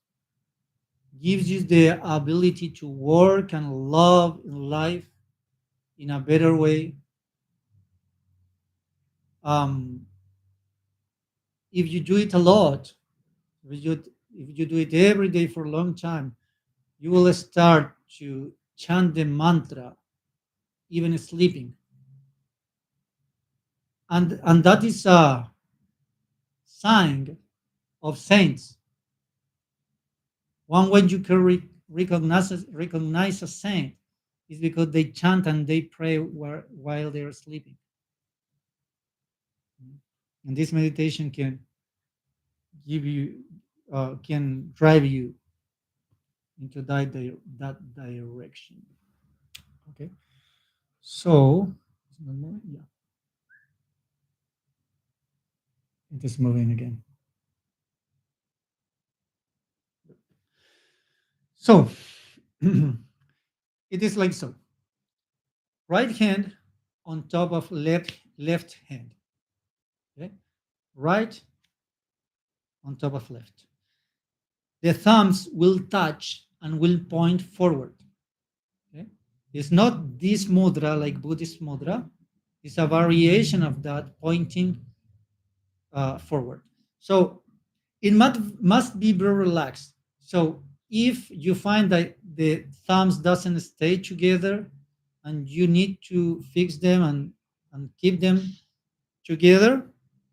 gives you the ability to work and love in life in a better way. Um, if you do it a lot, if you do it every day for a long time, you will start to chant the mantra even sleeping, and that is a sign of saints. One way you can recognize a saint is because they chant and they pray while they are sleeping. And this meditation give you can drive you into that direction. Okay, so yeah, it is moving again. So it is like so: right hand on top of left hand. Okay, right on top of left. the thumbs will touch and will point forward. Okay? It's not this mudra like Buddhist mudra. It's a variation of that pointing forward. So it must be very relaxed. So if you find that the thumbs doesn't stay together and you need to fix them and keep them together,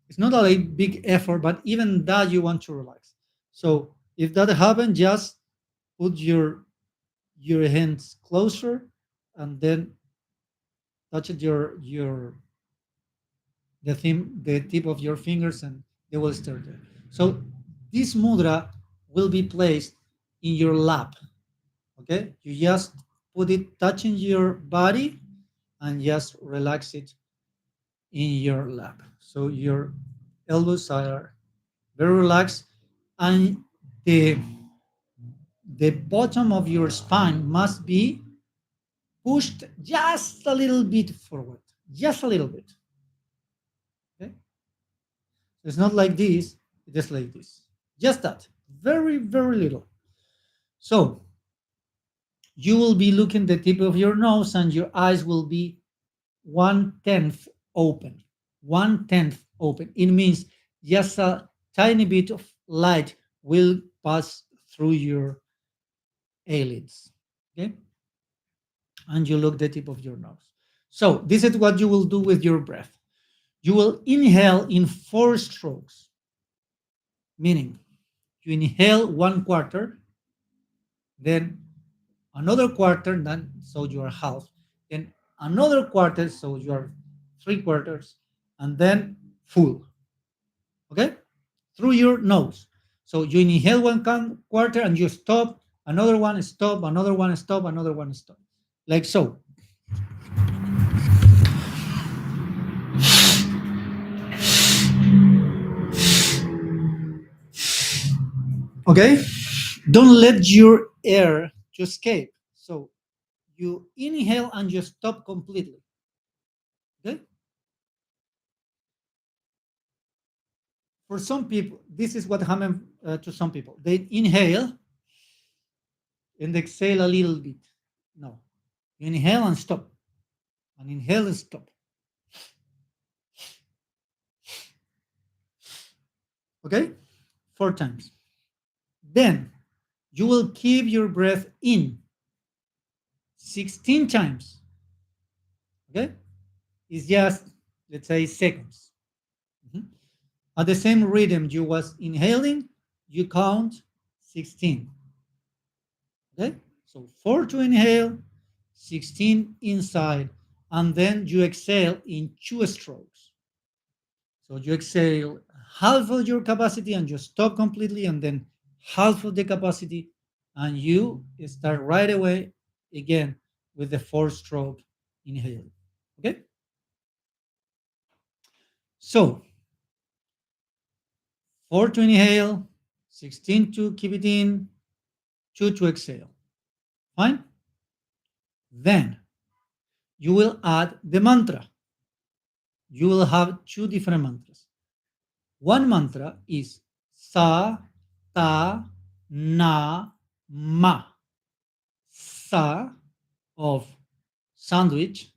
it's not a like, big effort, but even that you want to relax. So if that happens, just put your hands closer and then touch the tip of your fingers and they will start there. So this mudra will be placed in your lap. Okay, you just put it touching your body and just relax it in your lap. So your elbows are very relaxed and the the bottom of your spine must be pushed just a little bit forward, just a little bit. Okay, it's not like this, it is like this, just that, very very little. So you will be looking the tip of your nose and your eyes will be 1/10 open. 1/10 open. It means just a tiny bit of light will pass through your eyelids. Okay? And you look the tip of your nose. So this is what you will do with your breath. You will inhale in 4 strokes, meaning you inhale 1/4, then another quarter, then so you are half, then another quarter, so you are 3/4, and then full. Okay, through your nose. So you inhale 1/4 and you stop, another one stop, another one stop, another one stop, like so. Okay, don't let your air to escape. So you inhale and you stop completely. Okay. For some people, this is what happens to some people. They inhale and exhale a little bit. No, you inhale and stop, and inhale and stop. Okay, 4 times. Then you will keep your breath in 16 times. Okay, it's just, let's say, seconds. Mhm. At the same rhythm you was inhaling, you count 16. Okay, so 4 to inhale, 16 inside, and then you exhale in 2 strokes. So you exhale half of your capacity and you stop completely, and then half of the capacity, and you start right away again with the 4 stroke inhale. Okay? So 4 to inhale, 16 to keep it in, 2 to exhale. Fine? Then you will add the mantra. You will have 2 different mantras. One mantra is sa, ta, na, ma. Sa of sandwich,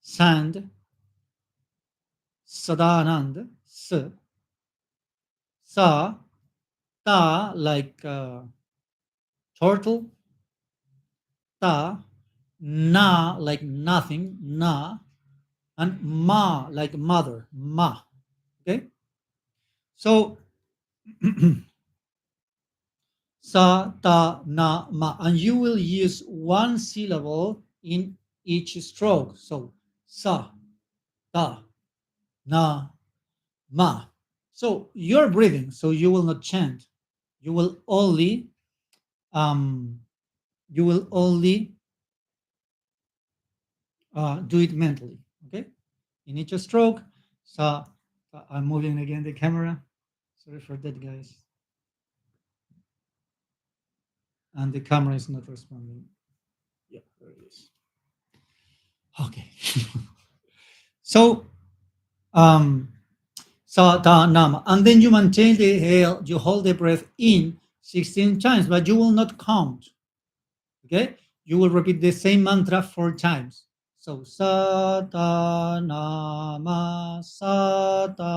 sand, sadanand, s. Sa, ta like turtle, ta, na like nothing, na, and ma like mother, ma. Okay? So sa, ta, na, ma. And you will use one syllable in each stroke. So sa, ta, na, ma. So you're breathing, so you will not chant. You will only um you will only do it mentally. Okay? In each stroke. So I'm moving again the camera. Sorry for that, guys. And the camera is not responding. Yeah, there it is. Okay. So sa ta nama, and then you maintain the inhale. You hold the breath in 16 times, but you will not count. Okay? You will repeat the same mantra 4 times. So Satanama, Satanama,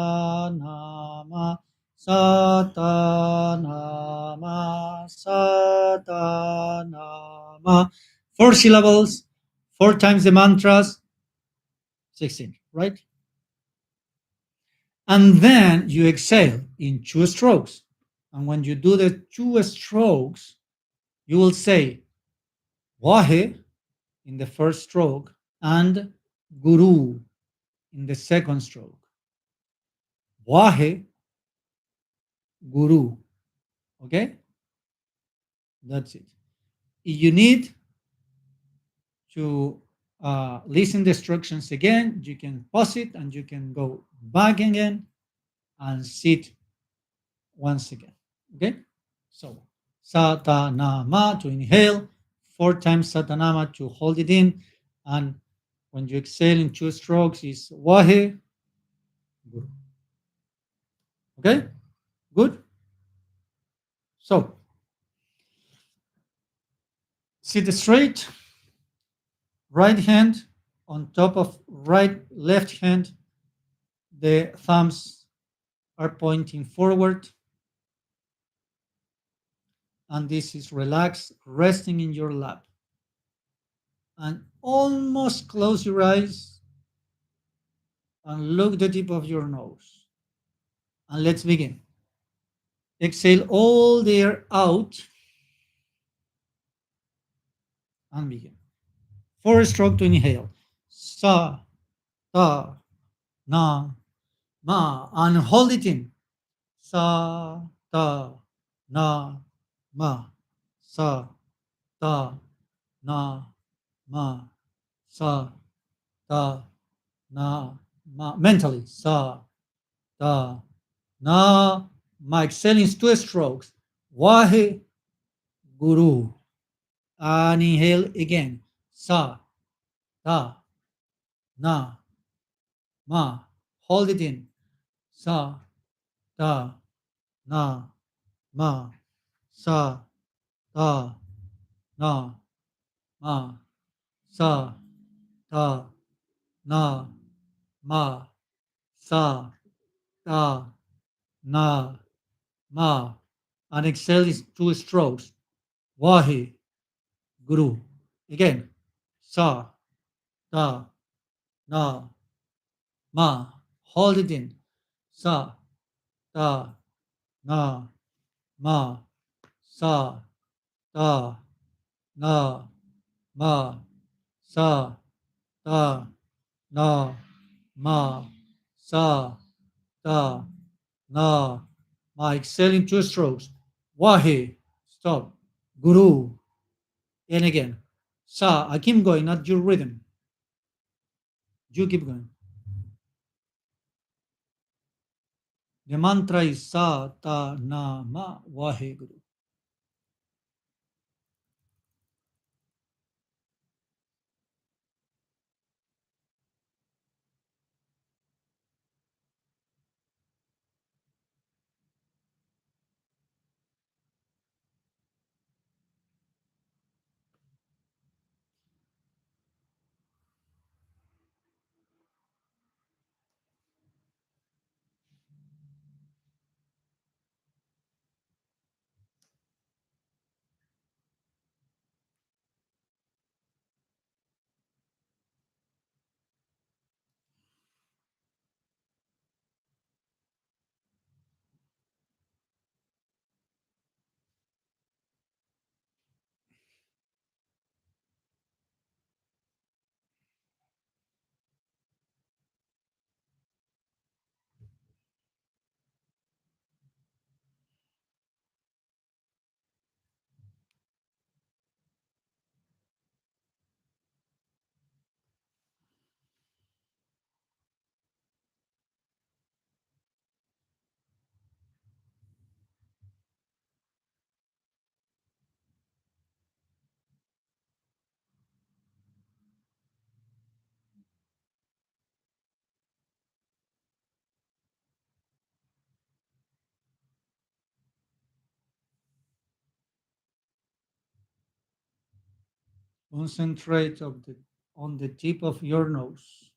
Satanama, Satanama. 4 syllables, 4 times the mantras, 16, right? And then you exhale in 2 strokes. And when you do the 2 strokes, you will say Wahe in the first stroke and Guru in the second stroke. Wahe, Guru. Okay? That's it. If you need to listen the instructions again, you can pause it and you can go back again and sit once again. Okay? So, Satanama to inhale, 4 times Satanama to hold it in, and when you exhale in 2 strokes is Wahe, Guru. Okay? Good? So, sit straight, right hand on top of left hand, the thumbs are pointing forward, and this is relaxed, resting in your lap. And almost close your eyes and look the tip of your nose. And let's begin. Exhale all the air out and begin. 4 stroke to inhale. Sa, ta, na, ma. And hold it in. Sa, ta, na, ma. Sa, ta, na, ma. Sa, ta, na, ma. Mentally. Sa, ta, na, ma. Exhaling 2 strokes. Wahe Guru. And inhale again. Sa, ta, na, ma. Hold it in. Sa, ta, na, ma. Sa, ta, na, ma. Sa, ta, na, ma. Sa, ta, na, ma. And exhale is 2 strokes. Wahi, Guru. Again. Sa, ta, na, ma. Hold it in. Sa, ta, na, ma. Sa, ta, na, ma. Sa, ta, na, ma. Sa, ta, na, ma. Exhale in 2 strokes. Wahi. Stop. Guru. And again. Sa. I keep going, not your rhythm. You keep going. The mantra is Sa, Ta, Na, Ma, Wahe Guru. Concentrate on the tip of your nose.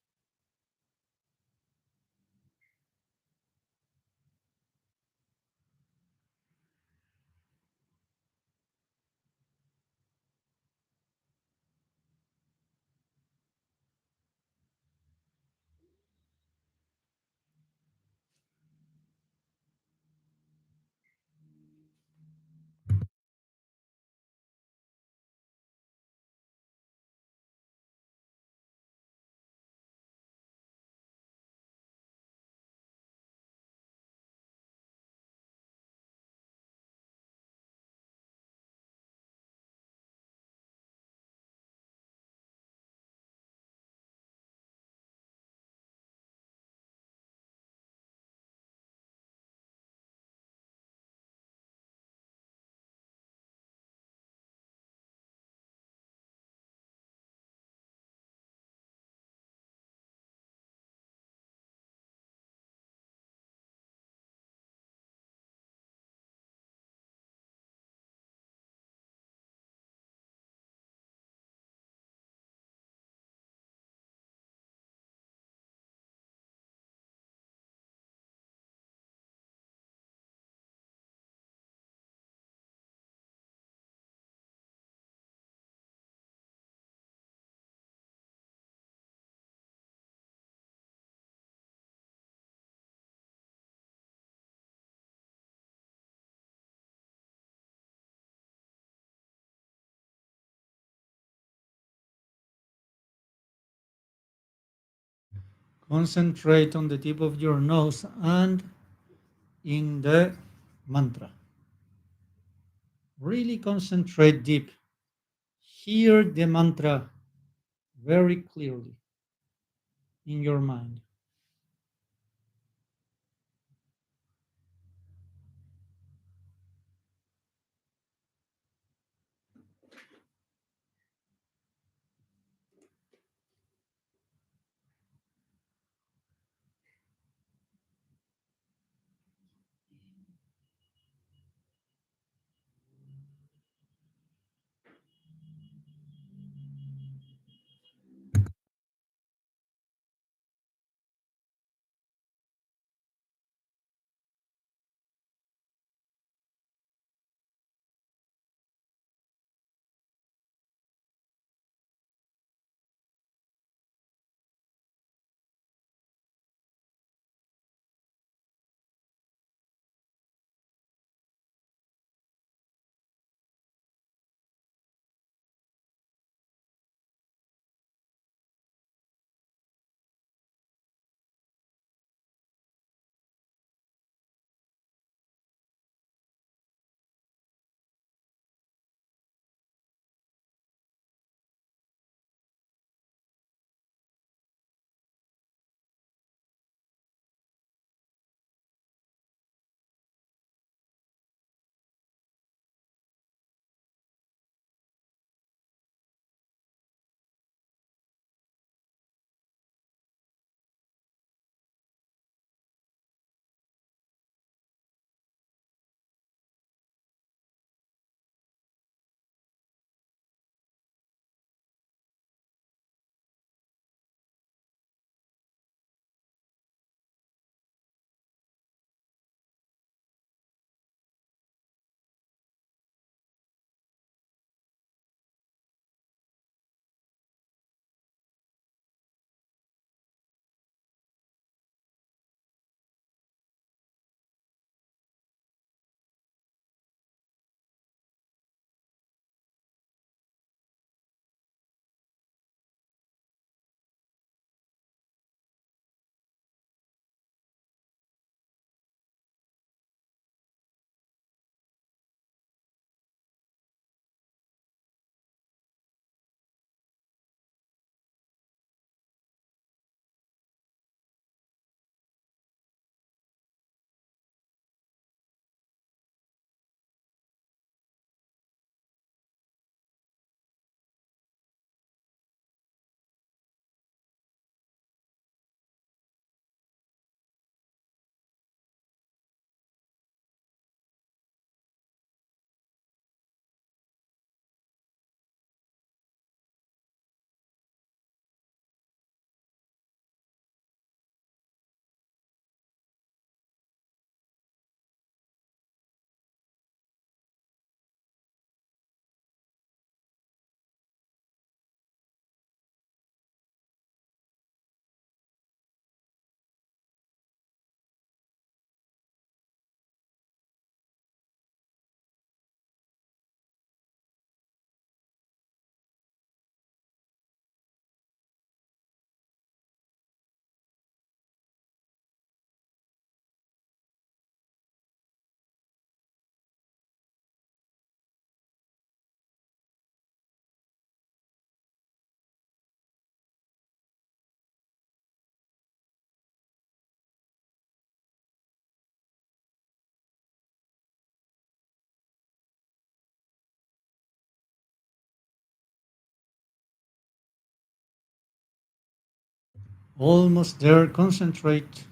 Concentrate on the tip of your nose and in the mantra. Really concentrate deep. Hear the mantra very clearly in your mind. Almost there. Concentrate.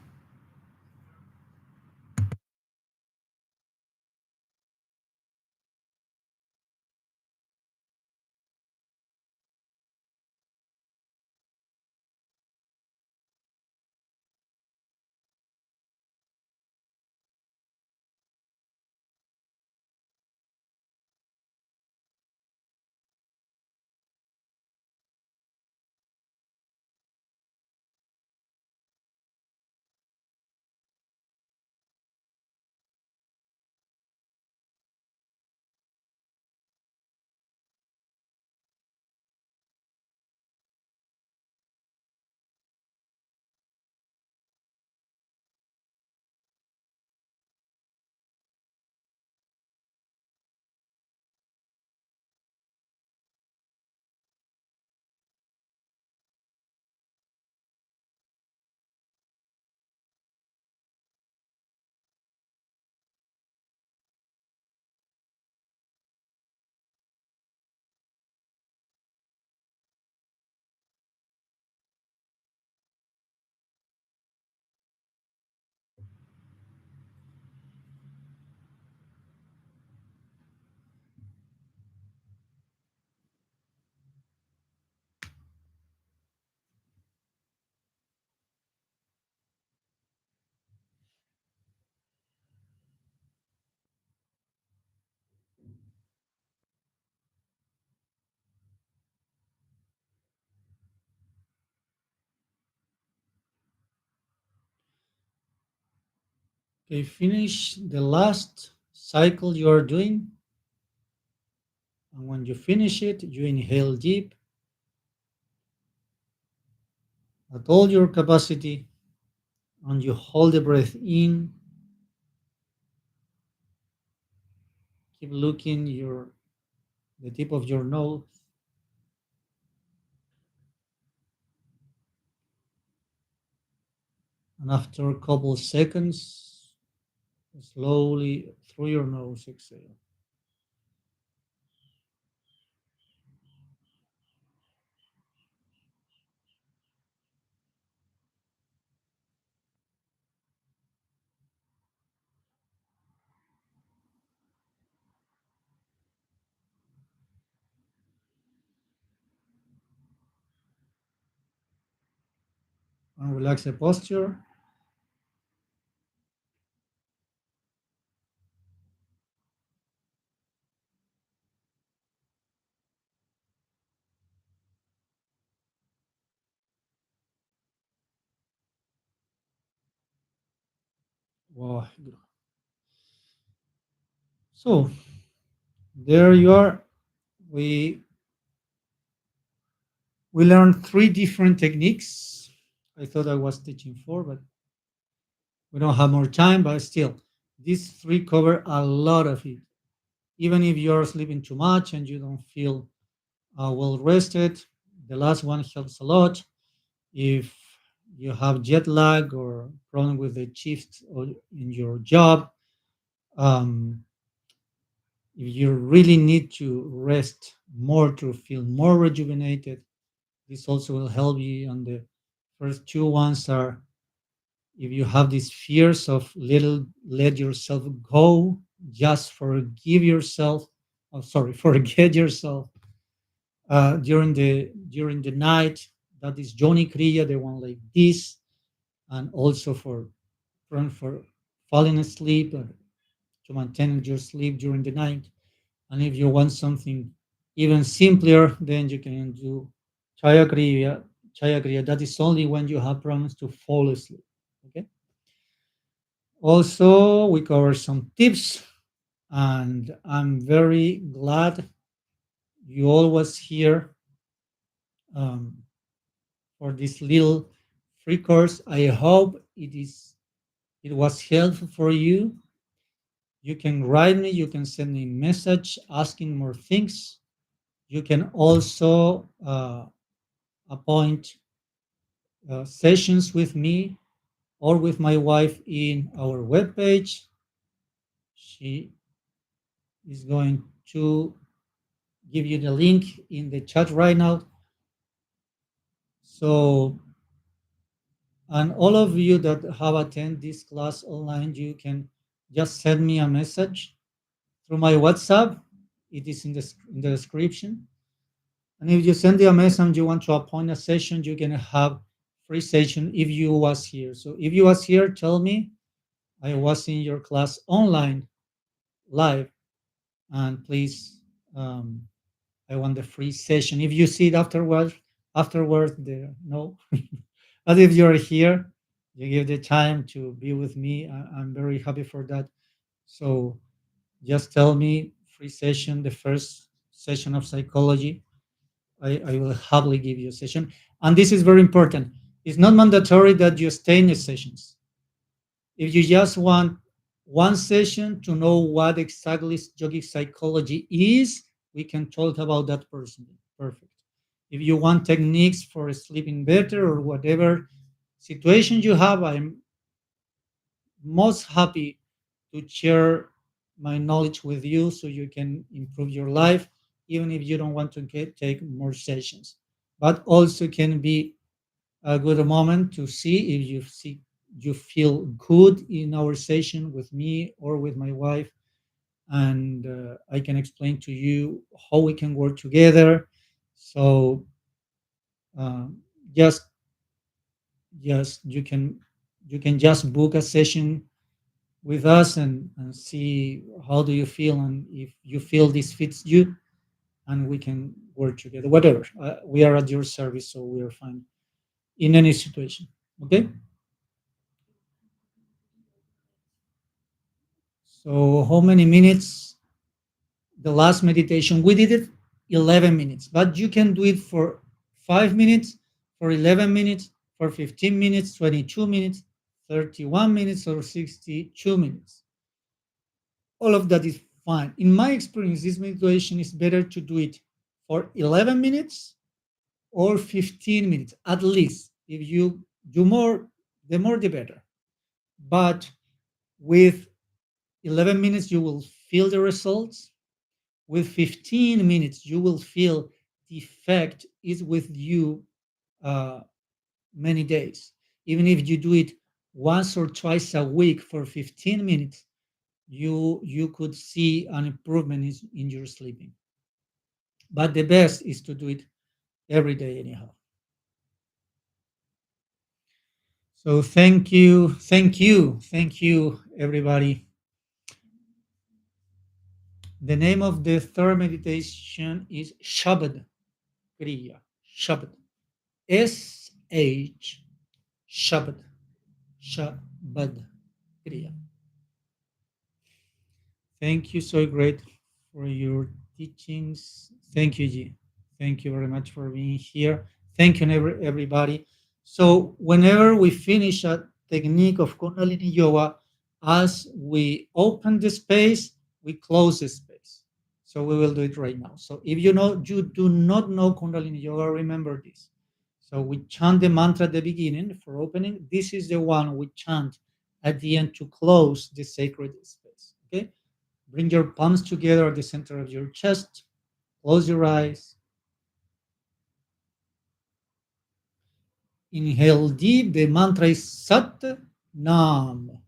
Okay, finish the last cycle you are doing. And when you finish it, you inhale deep at all your capacity and you hold the breath in. Keep looking your the tip of your nose. And after a couple seconds, slowly through your nose exhale. And relax the posture. Wow. So there you are. We we learned three different techniques. I thought I was teaching four, but we don't have more time. But still, these three cover a lot of it. Even if you're sleeping too much and you don't feel well rested, the last one helps a lot. If you have jet lag or problem with the shift in your job, um, if you really need to rest more to feel more rejuvenated, this also will help you. And the first two ones are if you have these fears of little let yourself go, just forgive yourself. Oh, sorry, forget yourself during the night. That is Johnny Kriya, the one like this, and also for falling asleep to maintain your sleep during the night. And if you want something even simpler, then you can do Chaya Kriya. Chaya Kriya. That is only when you have problems to fall asleep. Okay. Also, we cover some tips, and I'm very glad you all was here um, for this little free course. I hope it was helpful for you. You can write me, you can send me a message asking more things. You can also appoint sessions with me or with my wife in our webpage. She is going to give you the link in the chat right now. So And all of you that have attended this class online, you can just send me a message through my WhatsApp. It is in the description. And if you send me a message, you want to appoint a session, you can have free session if you was here. So if you was here, tell me I was in your class online live, and please, um, I want the free session. If you see it afterwards, there no. But if you're here, you give the time to be with me. I'm very happy for that. So just tell me free session, the first session of psychology. I will happily give you a session. And this is very important. It's not mandatory that you stay in the sessions. If you just want one session to know what exactly yogic psychology is, we can talk about that personally. Perfect. If you want techniques for sleeping better or whatever situation you have, I'm most happy to share my knowledge with you so you can improve your life, even if you don't want to take more sessions. But also can be a good moment to see if you feel good in our session with me or with my wife, and I can explain to you how we can work together. So um, just you can just book a session with us and see how do you feel, and if you feel this fits you, and we can work together, whatever. We are at your service, so we are fine in any situation. Okay. So how many minutes? The last meditation we did it 11 minutes, but you can do it for 5 minutes, for 11 minutes, for 15 minutes, 22 minutes, 31 minutes, or 62 minutes. All of that is fine. In my experience, this meditation is better to do it for 11 minutes or 15 minutes at least. If you do more, the more the better. But with 11 minutes, you will feel the results. With 15 minutes, you will feel the effect is with you uh, many days. Even if you do it once or twice a week for 15 minutes, you could see an improvement in your sleeping. But the best is to do it every day anyhow. So thank you, everybody. The name of the third meditation is Shabad Kriya. Shabad. S-H Shabad. Shabad Kriya. Thank you so great for your teachings. Thank you, Ji. Thank you very much for being here. Thank you, everybody. So, whenever we finish a technique of Kundalini Yoga, as we open the space, we close the space. So, we will do it right now. So, if you do not know Kundalini Yoga, remember this. So, we chant the mantra at the beginning for opening. This is the one we chant at the end to close the sacred space. Okay. Bring your palms together at the center of your chest. Close your eyes. Inhale deep. The mantra is Sat Nam.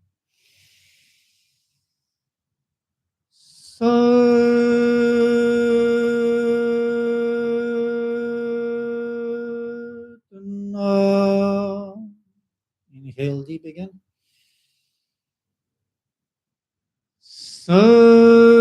Sat Nam. Inhale deep again. Nam.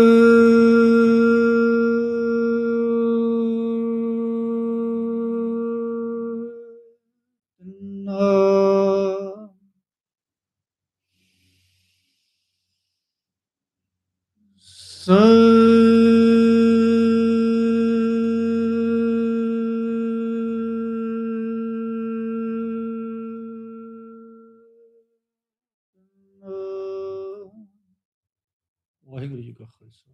Waheguru ji ਕਾ Khalsa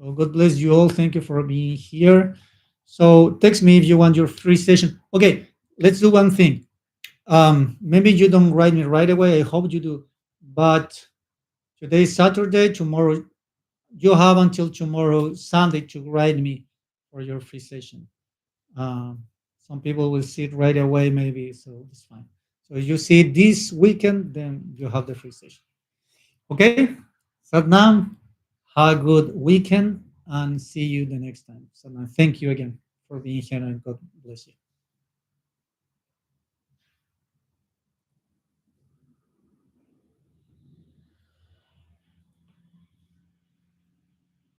So God bless you all. Thank you for being here. So text me if you want your free session. Okay, let's do one thing. Maybe you don't write me right away. I hope you do. But today is Saturday. Tomorrow, you have until tomorrow, Sunday, to write me for your free session. Um, Some people will see it right away, maybe, so it's fine. So if you see it this weekend, then you have the free session. Okay? Satnam, have a good weekend and see you the next time. Satnam, thank you again for being here and God bless you.